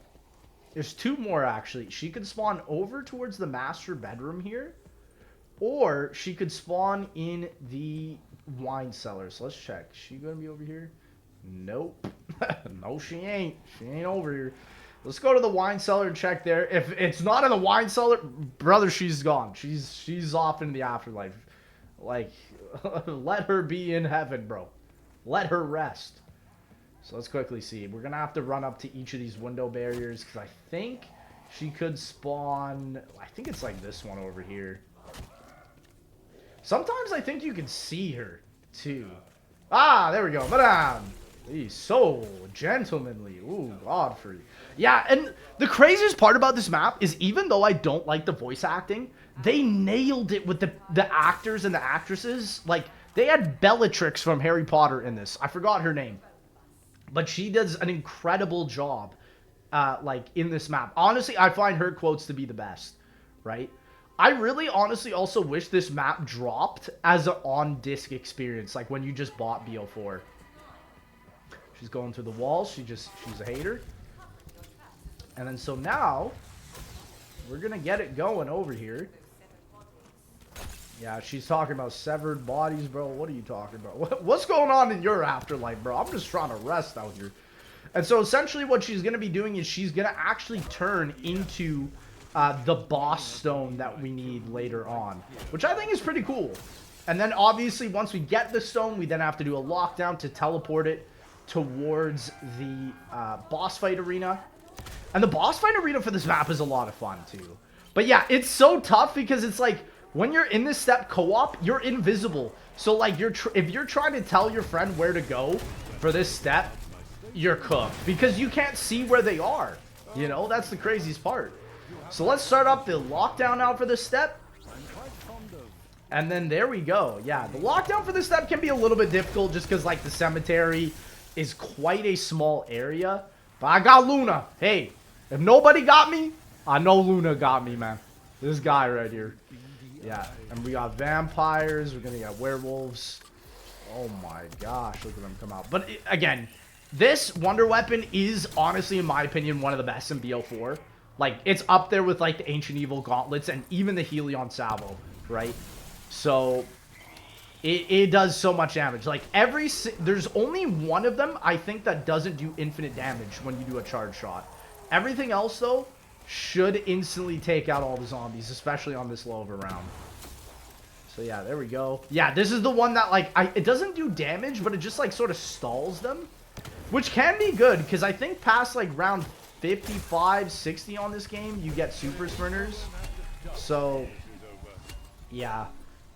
there's 2 more actually. She could spawn over towards the master bedroom here, or she could spawn in the wine cellar. So let's check. Is she gonna be over here? Nope. No, she ain't. She ain't over here. Let's go to the wine cellar and check there. If it's not in the wine cellar, brother, she's gone. She's off in the afterlife. Like, let her be in heaven, bro. Let her rest. So let's quickly see. We're going to have to run up to each of these window barriers, because I think she could spawn. I think it's like this one over here. Sometimes I think you can see her too. Ah, there we go. Madame. He's so gentlemanly. Ooh, Godfrey. Yeah, and the craziest part about this map is even though I don't like the voice acting, they nailed it with the actors and the actresses. Like, they had Bellatrix from Harry Potter in this. I forgot her name. But she does an incredible job, like, in this map. Honestly, I find her quotes to be the best, right? I really honestly also wish this map dropped as an on-disc experience, like when you just bought BO4. She's going through the walls. She's a hater. And then so now, we're going to get it going over here. Yeah, she's talking about severed bodies, bro. What are you talking about? What's going on in your afterlife, bro? I'm just trying to rest out here. And so essentially what she's going to be doing is she's going to actually turn into the boss stone that we need later on, which I think is pretty cool. And then obviously once we get the stone, we then have to do a lockdown to teleport it towards the boss fight arena. And the boss fight arena for this map is a lot of fun too. But yeah, it's so tough because it's like, when you're in this step co-op, you're invisible. So like, if you're trying to tell your friend where to go for this step, you're cooked. Because you can't see where they are. You know, that's the craziest part. So let's start up the lockdown now for this step. And then there we go. Yeah, the lockdown for this step can be a little bit difficult just because like the cemetery is quite a small area. But I got Luna. Hey, if nobody got me, I know Luna got me, man. This guy right here. Yeah, and we got vampires. We're gonna get werewolves. Oh my gosh, look at them come out. But again, this wonder weapon is honestly, in my opinion, one of the best in BO4. Like, it's up there with like the Ancient Evil gauntlets and even the Helion Salvo, right? So it does so much damage. Like there's only one of them I think that doesn't do infinite damage when you do a charge shot. Everything else though should instantly take out all the zombies, especially on this low of a round. So yeah, there we go. Yeah, this is the one that like it doesn't do damage, but it just like sort of stalls them, which can be good because I think past like round 55, 60 on this game, you get super sprinters. So yeah,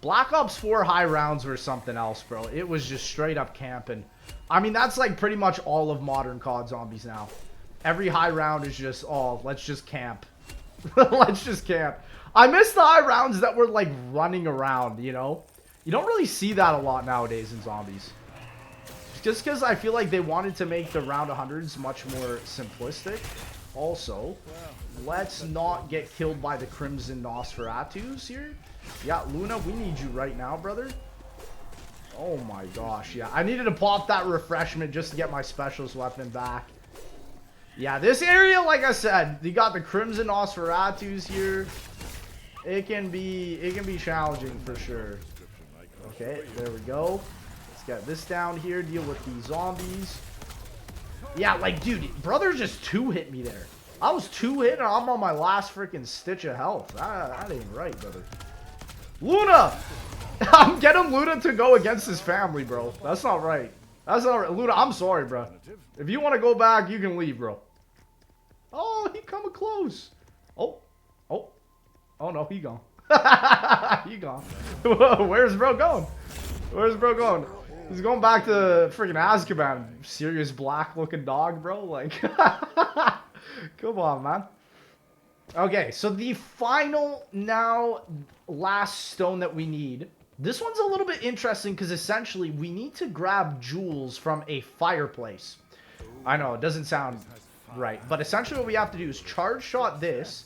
Black Ops 4 high rounds were something else, bro. It was just straight up camping. I mean, that's like pretty much all of modern COD zombies now. Every high round is just, oh, let's just camp. Let's just camp. I miss the high rounds that were like running around, you know? You don't really see that a lot nowadays in zombies. Just because I feel like they wanted to make the round 100s much more simplistic. Also, let's not get killed by the Crimson Nosferatus here. Yeah, Luna, we need you right now, brother. Oh my gosh, yeah. I needed to pop that refreshment just to get my specialist weapon back. Yeah, this area, like I said, you got the Crimson Nosferatus here. It can be challenging for sure. Okay, there we go. Let's get this down here, deal with these zombies. Yeah, like, dude, brother just 2-hit me there. I was 2-hit and I'm on my last freaking stitch of health. That ain't right, brother. Luna! I'm getting Luna to go against his family, bro. That's not right. That's not right. Luna, I'm sorry, bro. If you want to go back, you can leave, bro. Oh, he coming close. Oh. No, he gone. He gone. Where's bro going? Where's bro going? He's going back to freaking Azkaban. Serious black looking dog, bro. Like, come on, man. Okay, so the final now last stone that we need. This one's a little bit interesting because essentially we need to grab jewels from a fireplace. I know, it doesn't sound right, but essentially what we have to do is charge shot this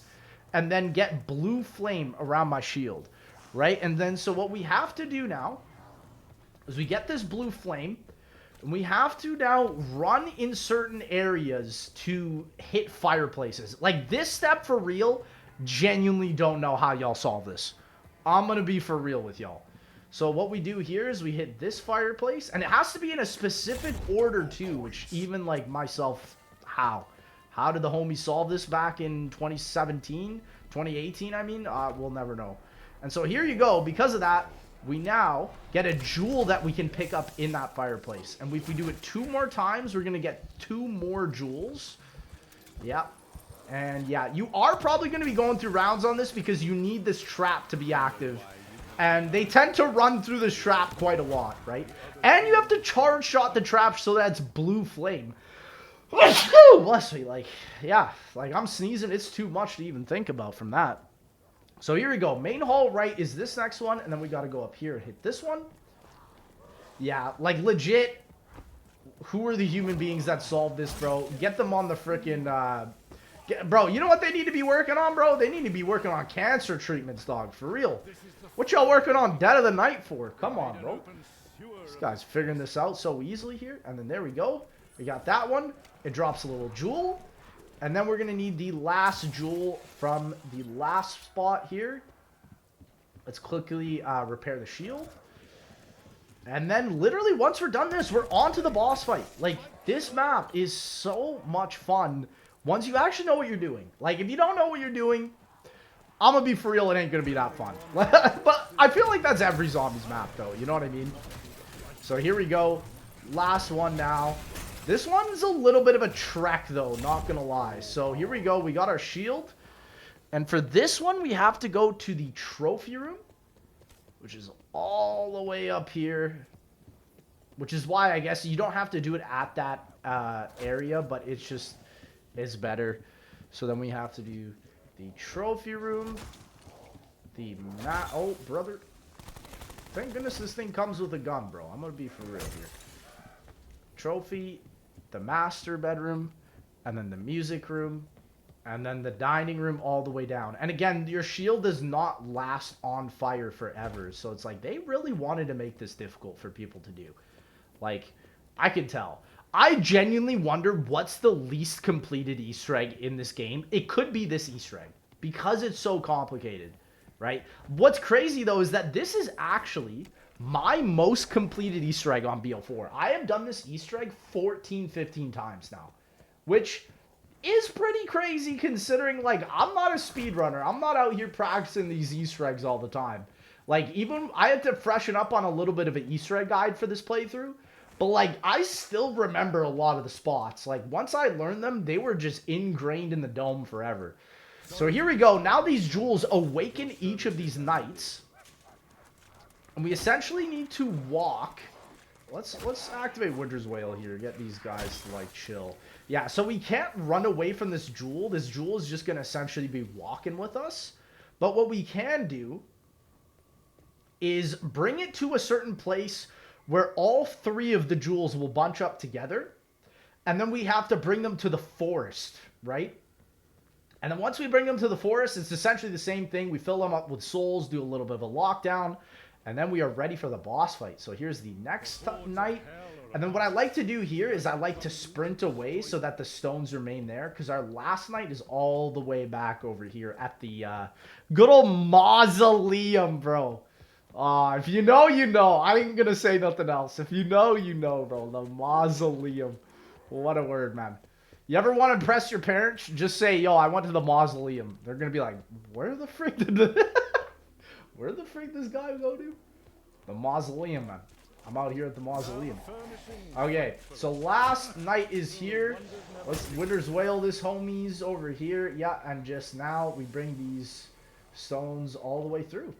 and then get blue flame around my shield, right? And then so what we have to do now is we get this blue flame and we have to now run in certain areas to hit fireplaces. Like this step for real, genuinely don't know how y'all solve this. I'm gonna be for real with y'all. So what we do here is we hit this fireplace, and it has to be in a specific order too, which even like myself, how did the homies solve this back in 2017, 2018, I mean? We'll never know. And so here you go. Because of that, we now get a jewel that we can pick up in that fireplace. And if we do it 2 more times, we're going to get 2 more jewels. Yep. And yeah, you are probably going to be going through rounds on this because you need this trap to be active And they tend to run through this trap quite a lot, right? And you have to charge shot the trap so that's blue flame. Bless me, like, yeah, like I'm sneezing. It's too much to even think about from that. So here we go. Main hall right is this next one, and then we got to go up here and hit this one. Yeah, like legit, who are the human beings that solved this, bro? Get them on the frickin', bro, you know what they need to be working on, bro? They need to be working on cancer treatments, dog, for real. What y'all working on Dead of the Night for? Come on, bro. This guy's figuring this out so easily here. And then there we go. We got that one. It drops a little jewel. And then we're going to need the last jewel from the last spot here. Let's quickly repair the shield. And then literally once we're done this, we're on to the boss fight. Like, this map is so much fun once you actually know what you're doing. Like, if you don't know what you're doing, I'm going to be for real, it ain't going to be that fun. But I feel like that's every zombies map, though. You know what I mean? So here we go. Last one now. This one's a little bit of a trek, though, not going to lie. So here we go. We got our shield. And for this one, we have to go to the trophy room, which is all the way up here. Which is why I guess you don't have to do it at that area, but it's just, it's better. So then we have to do the trophy room. Oh, brother. Thank goodness this thing comes with a gun, bro. I'm going to be for real here. Trophy, the master bedroom, and then the music room, and then the dining room all the way down. And again, your shield does not last on fire forever. So it's like they really wanted to make this difficult for people to do. Like, I can tell. I genuinely wonder what's the least completed Easter egg in this game. It could be this Easter egg because it's so complicated, right? What's crazy, though, is that this is actually my most completed Easter egg on BO4. I have done this Easter egg 14, 15 times now, which is pretty crazy considering, like, I'm not a speedrunner. I'm not out here practicing these Easter eggs all the time. Like, even I had to freshen up on a little bit of an Easter egg guide for this playthrough. But, like, I still remember a lot of the spots. Like, once I learned them, they were just ingrained in the dome forever. So here we go. Now these jewels awaken each of these knights. And we essentially need to walk. Let's activate Winter's Wail here. Get these guys to, like, chill. Yeah, so we can't run away from this jewel. This jewel is just going to essentially be walking with us. But what we can do is bring it to a certain place where all three of the jewels will bunch up together. And then we have to bring them to the forest, right? And then once we bring them to the forest, it's essentially the same thing. We fill them up with souls, do a little bit of a lockdown, and then we are ready for the boss fight. So here's the next night. And then what I like to do here is I like to sprint away so that the stones remain there. Because our last night is all the way back over here at the good old mausoleum, bro. If you know, you know. I ain't gonna say nothing else. If you know, you know, bro. The mausoleum. What a word, man. You ever want to impress your parents? Just say, yo, I went to the mausoleum. They're gonna be like, where the freak did where the freak this guy go to? The mausoleum, man. I'm out here at the mausoleum. Okay, so last night is here. Let's Winter's Wail this homies over here. Yeah, and just now we bring these stones all the way through.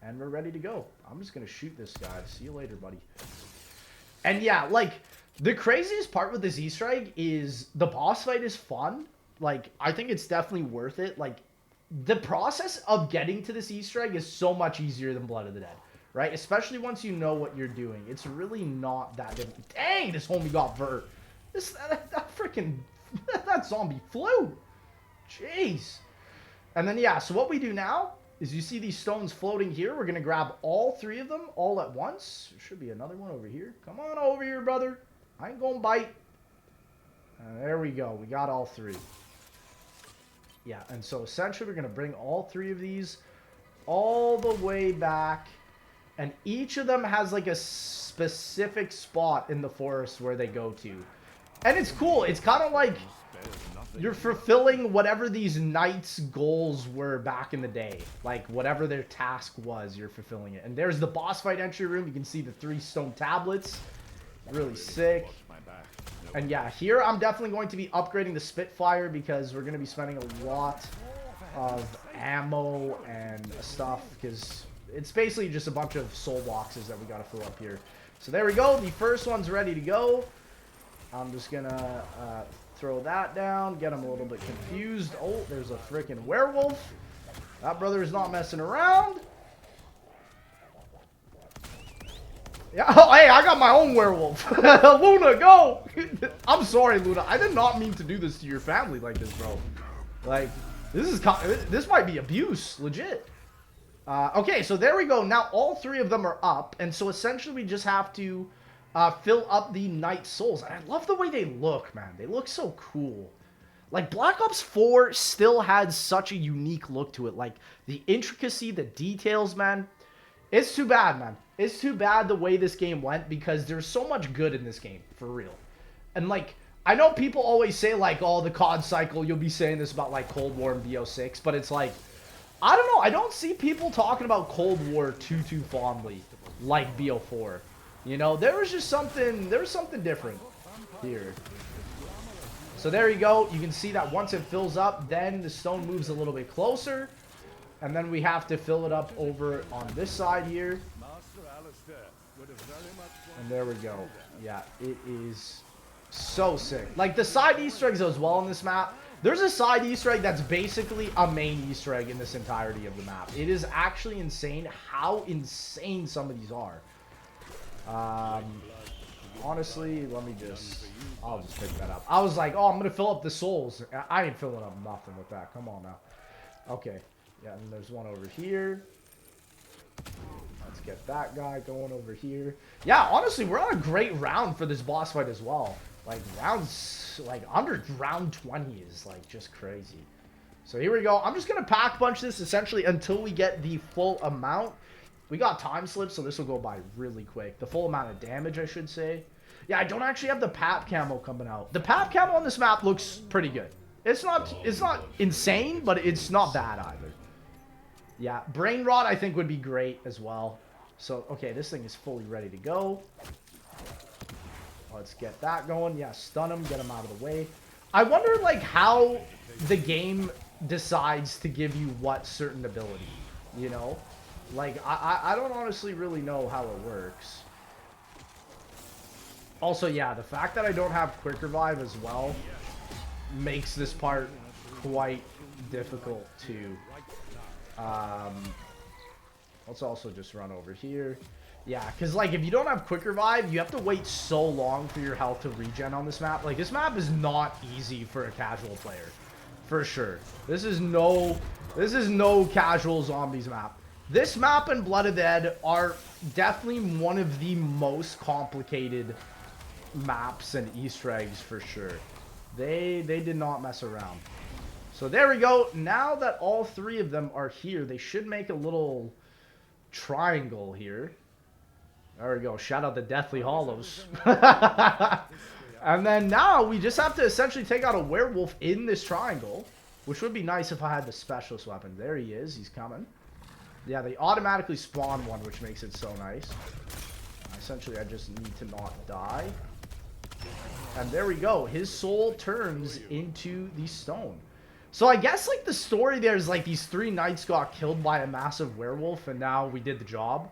And we're ready to go. I'm just going to shoot this guy. See you later, buddy. And yeah, like, the craziest part with this Easter egg is the boss fight is fun. Like, I think it's definitely worth it. Like, the process of getting to this Easter egg is so much easier than Blood of the Dead. Right? Especially once you know what you're doing. It's really not that difficult. Dang, this homie got vert. That freaking... that zombie flew. Jeez. And then, yeah, so what we do now is you see these stones floating here. We're going to grab all three of them all at once. There should be another one over here. Come on over here, brother. I ain't going to bite. There we go. We got all three. Yeah, and so essentially we're going to bring all three of these all the way back. And each of them has like a specific spot in the forest where they go to. And it's cool. It's kind of like you're fulfilling whatever these knights' goals were back in the day. Like, whatever their task was, you're fulfilling it. And there's the boss fight entry room. You can see the 3 stone tablets. Really sick. And yeah, here I'm definitely going to be upgrading the Spitfire because we're going to be spending a lot of ammo and stuff. Because It's basically just a bunch of soul boxes that we gotta fill up here. So there we go. The first one's ready to go. I'm just gonna throw that down, get him a little bit confused. Oh, there's a freaking werewolf. That brother is not messing around. Yeah, oh, hey, I got my own werewolf. Luna, go! I'm sorry, Luna. I did not mean to do this to your family like this, bro. Like, this might be abuse, legit. Okay, so there we go. Now all three of them are up, and so essentially we just have to fill up the Night Souls. And I love the way they look, man. They look so cool. Like, Black Ops 4 still had such a unique look to it. Like, the intricacy, the details, man. It's too bad, man. It's too bad the way this game went, because there's so much good in this game, for real. And, like, I know people always say, like, oh, the COD cycle, you'll be saying this about, like, Cold War and BO6, but it's like, I don't know, I don't see people talking about Cold War too fondly, like BO4. You know, there was something different here. So there you go. You can see that once it fills up, then the stone moves a little bit closer. And then we have to fill it up over on this side here. And there we go. Yeah, it is so sick. Like, the side Easter eggs as well on this map. There's a side Easter egg that's basically a main Easter egg in this entirety of the map. It is actually insane how insane some of these are. Honestly, I'll just pick that up. I was like, oh, I'm going to fill up the souls. I ain't filling up nothing with that. Come on now. Okay. Yeah, and there's one over here. Let's get that guy going over here. Yeah, honestly, we're on a great round for this boss fight as well. Like, under round 20 is, like, just crazy. So here we go. I'm just going to pack punch this, essentially, until we get the full amount. We got time slips, so this will go by really quick. The full amount of damage, I should say. Yeah, I don't actually have the PAP camo coming out. The PAP camo on this map looks pretty good. It's not insane, but it's not bad either. Yeah, Brain Rot I think would be great as well. So, okay, this thing is fully ready to go. Let's get that going. Yeah, stun him, get him out of the way. I wonder, like, how the game decides to give you what certain ability, you know? Like, I don't honestly really know how it works. Also, yeah, the fact that I don't have Quick Revive as well makes this part quite difficult to... let's also just run over here. Yeah, because, like, if you don't have Quick Revive, you have to wait so long for your health to regen on this map. Like, this map is not easy for a casual player. For sure. This is no casual zombies map. This map and Blood of the Dead are definitely one of the most complicated maps and Easter eggs for sure. They did not mess around. So there we go. Now that all three of them are here, they should make a little triangle here. There we go. Shout out the Deathly Hollows. And then now we just have to essentially take out a werewolf in this triangle, which would be nice if I had the specialist weapon. There he is. He's coming. Yeah, they automatically spawn one, which makes it so nice. Essentially, I just need to not die. And there we go. His soul turns into the stone. So I guess, like, the story there is, like, these three knights got killed by a massive werewolf, and now we did the job.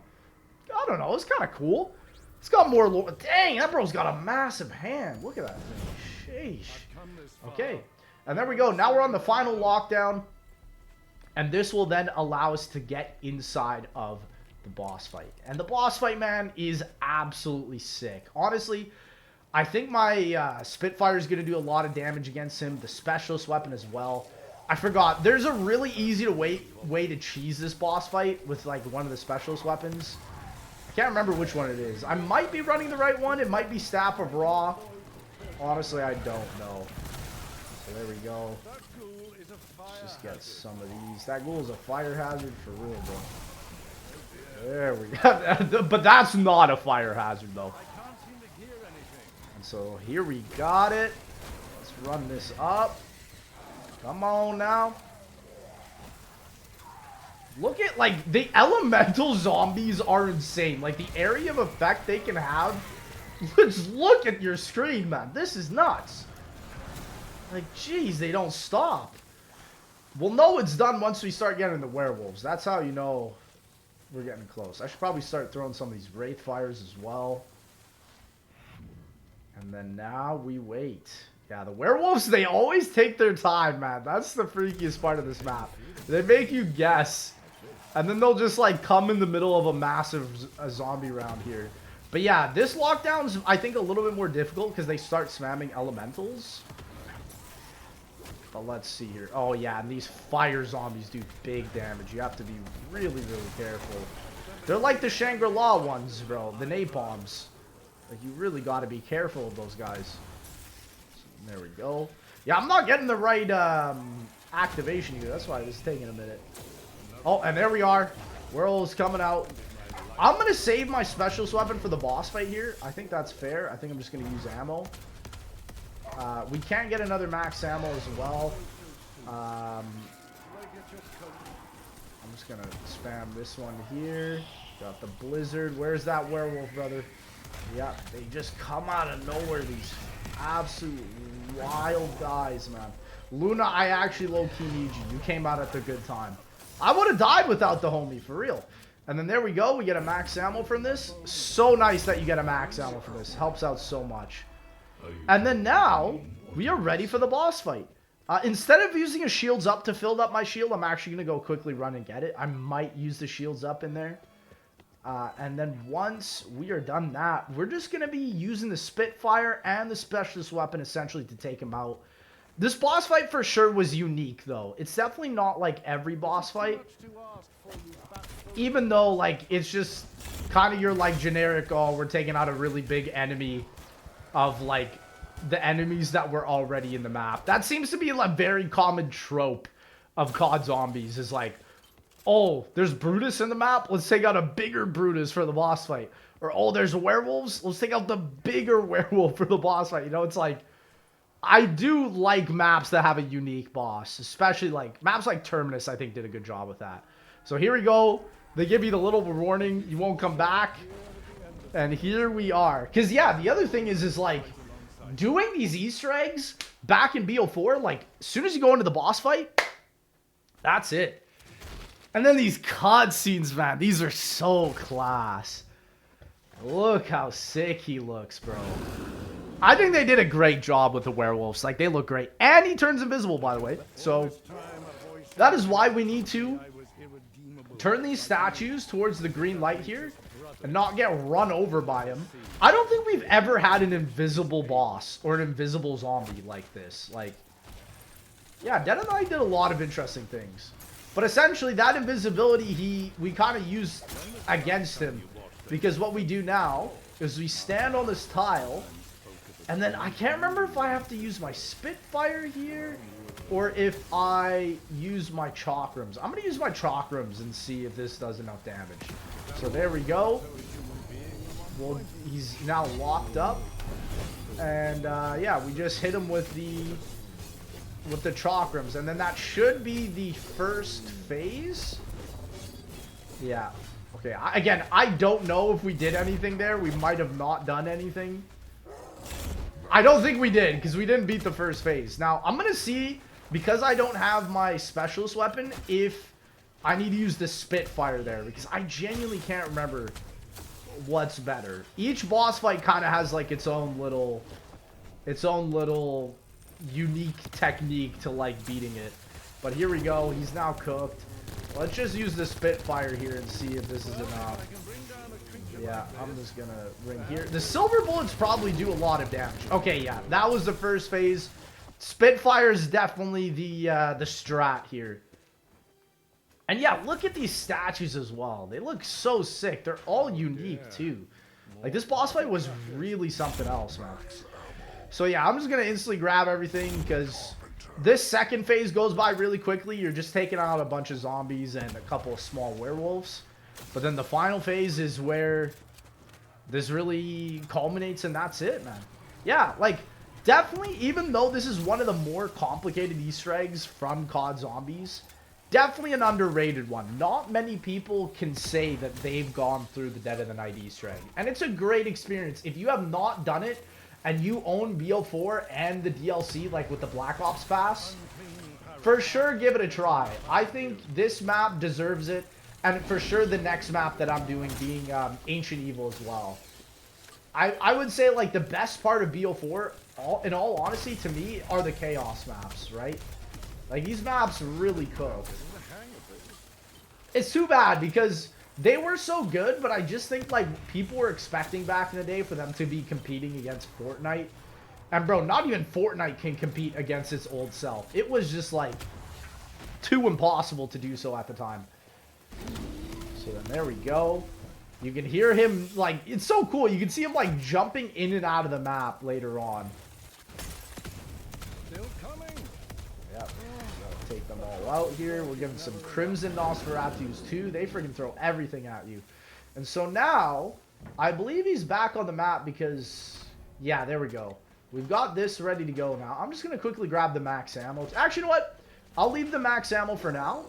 I don't know. It's kind of cool. It's got more lore. Dang, that bro's got a massive hand. Look at that thing. Sheesh. Okay. And there we go. Now we're on the final lockdown. And this will then allow us to get inside of the boss fight. And the boss fight, man, is absolutely sick. Honestly, I think my Spitfire is going to do a lot of damage against him. The specialist weapon as well. I forgot. There's a really easy way to cheese this boss fight with, like, one of the specialist weapons. I can't remember which one it is. I might be running the right one. It might be Staff of Ra. Honestly, I don't know. So there we go. Let's just get some of these. That ghoul is a fire hazard for real, bro. There we go. But that's not a fire hazard, though. And so here we got it. Let's run this up. Come on now. Look at, like, the elemental zombies are insane. Like, the area of effect they can have. Just look at your screen, man. This is nuts. Like, jeez, they don't stop. We'll know it's done once we start getting the werewolves. That's how you know we're getting close. I should probably start throwing some of these Wraith Fires as well. And then now we wait. Yeah, the werewolves, they always take their time, man. That's the freakiest part of this map. They make you guess. And then they'll just, like, come in the middle of a massive zombie round here. But yeah, this lockdown's, I think, a little bit more difficult because they start spamming elementals. But let's see here. Oh, yeah, and these fire zombies do big damage. You have to be really, really careful. They're like the Shangri-La ones, bro. The napalms. Like, you really got to be careful of those guys. So, there we go. Yeah, I'm not getting the right activation here. That's why this is taking a minute. Oh, and there we are. Werewolf's coming out. I'm going to save my specialist weapon for the boss fight here. I think that's fair. I think I'm just going to use ammo. We can get another max ammo as well. I'm just going to spam this one here. Got the blizzard. Where's that werewolf, brother? Yeah, they just come out of nowhere. These absolute wild guys, man. Luna, I actually low-key need you. You came out at the good time. I would have died without the homie, for real. And then there we go. We get a max ammo from this. So nice that you get a max ammo from this. Helps out so much. And then now, we are ready for the boss fight. Instead of using a shields up to fill up my shield, I'm actually going to go quickly run and get it. I might use the shields up in there. And then once we are done that, we're just going to be using the Spitfire and the specialist weapon essentially to take him out. This boss fight for sure was unique, though. It's definitely not like every boss fight. Even though, like, it's just kind of your, like, generic, oh, we're taking out a really big enemy of, like, the enemies that were already in the map. That seems to be a very common trope of COD zombies, is like, oh, there's Brutus in the map? Let's take out a bigger Brutus for the boss fight. Or, oh, there's werewolves? Let's take out the bigger werewolf for the boss fight. You know, it's like, I do like maps that have a unique boss. Especially, like, maps like Terminus, I think, did a good job with that. So here we go. They give you the little warning, you won't come back. And here we are. Because, yeah, the other thing is like, doing these Easter eggs back in BO4, like, as soon as you go into the boss fight, that's it. And then these cutscenes, man, these are so class. Look how sick he looks, bro. I think they did a great job with the werewolves. Like, they look great. And he turns invisible, by the way. So, that is why we need to turn these statues towards the green light here and not get run over by him. I don't think we've ever had an invisible boss or an invisible zombie like this. Like, yeah, Dead and I did a lot of interesting things. But essentially, that invisibility, we kind of used against him. Because what we do now is we stand on this tile, and then I can't remember if I have to use my Spitfire here or if I use my chakrams. I'm going to use my chakrams and see if this does enough damage. So there we go. Well, he's now locked up. And yeah, we just hit him with the chakrams. And then that should be the first phase. Yeah. Okay, again, I don't know if we did anything there. We might have not done anything. I don't think we did, because we didn't beat the first phase. Now, I'm going to see, because I don't have my specialist weapon, if I need to use the Spitfire there, because I genuinely can't remember what's better. Each boss fight kind of has, like, its own little unique technique to, like, beating it. But here we go. He's now cooked. Let's just use the Spitfire here and see if this is enough. Yeah, I'm just gonna ring here. The silver bullets probably do a lot of damage. Okay, yeah, that was the first phase. Spitfire is definitely the strat here. And yeah, look at these statues as well. They look so sick. They're all unique too. Like, this boss fight was really something else, man. So yeah, I'm just gonna instantly grab everything because this second phase goes by really quickly. You're just taking out a bunch of zombies and a couple of small werewolves. But then the final phase is where this really culminates, and that's it, man. Yeah, like, definitely, even though this is one of the more complicated Easter eggs from COD Zombies, definitely an underrated one. Not many people can say that they've gone through the Dead of the Night Easter egg. And it's a great experience. If you have not done it, and you own BO4 and the DLC, like with the Black Ops Pass, for sure give it a try. I think this map deserves it. And for sure the next map that I'm doing being Ancient Evil as well. I would say like the best part of BO4, in all honesty, to me, are the Chaos maps, right? Like these maps really cook. It's too bad because they were so good, but I just think like people were expecting back in the day for them to be competing against Fortnite. And bro, not even Fortnite can compete against its old self. It was just like too impossible to do so at the time. So then there we go. You can hear him, like, it's so cool. You can see him, like, jumping in and out of the map later on.
Still coming.
Yep. Take them all out here. We're giving some Crimson Nosferatus, too. They freaking throw everything at you. And so now, I believe he's back on the map because, yeah, there we go. We've got this ready to go now. I'm just going to quickly grab the max ammo. Actually, you know what? I'll leave the max ammo for now.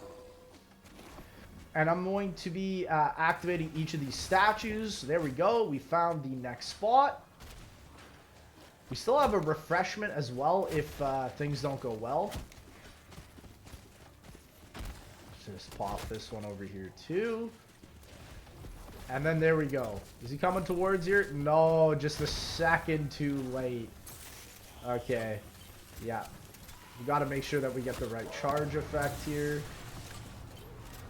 And I'm going to be activating each of these statues. There we go. We found the next spot. We still have a refreshment as well if things don't go well. Just pop this one over here too. And then there we go. Is he coming towards here? No, just a second too late. Okay. Yeah. We got to make sure that we get the right charge effect here.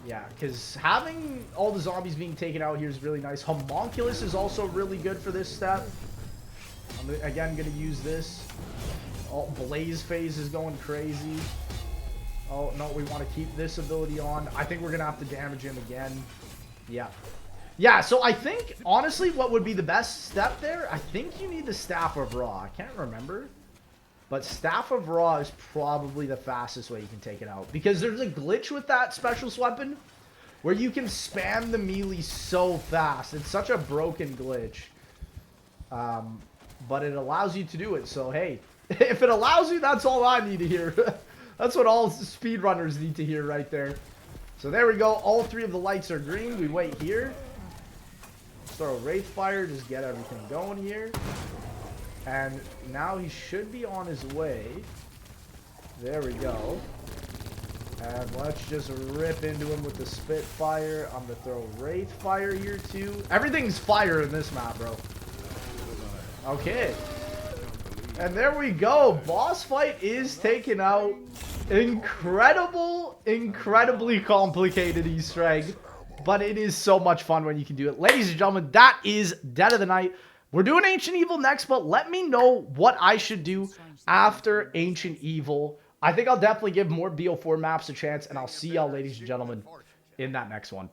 Yeah, because having all the zombies being taken out here is really nice. Homunculus is also really good for this step. I'm, again, going to use this. Oh, Blaze Phase is going crazy. Oh, no, we want to keep this ability on. I think we're going to have to damage him again. Yeah. Yeah, so I think, honestly, what would be the best step there? I think you need the Staff of Ra. I can't remember. But Staff of Ra is probably the fastest way you can take it out. Because there's a glitch with that special weapon where you can spam the melee so fast. It's such a broken glitch. But it allows you to do it. So, hey, if it allows you, that's all I need to hear. That's what all speedrunners need to hear right there. So there we go. All three of the lights are green. We wait here. Throw Wraith Fire. Just get everything going here. And now he should be on his way. There we go. And let's just rip into him with the Spitfire. I'm going to throw Wraith Fire here too. Everything's fire in this map, bro. Okay. And there we go. Boss fight is taken out. Incredibly complicated Easter egg. But it is so much fun when you can do it. Ladies and gentlemen, that is Dead of the Night. We're doing Ancient Evil next, but let me know what I should do after Ancient Evil. I think I'll definitely give more BO4 maps a chance, and I'll see y'all, ladies and gentlemen, in that next one.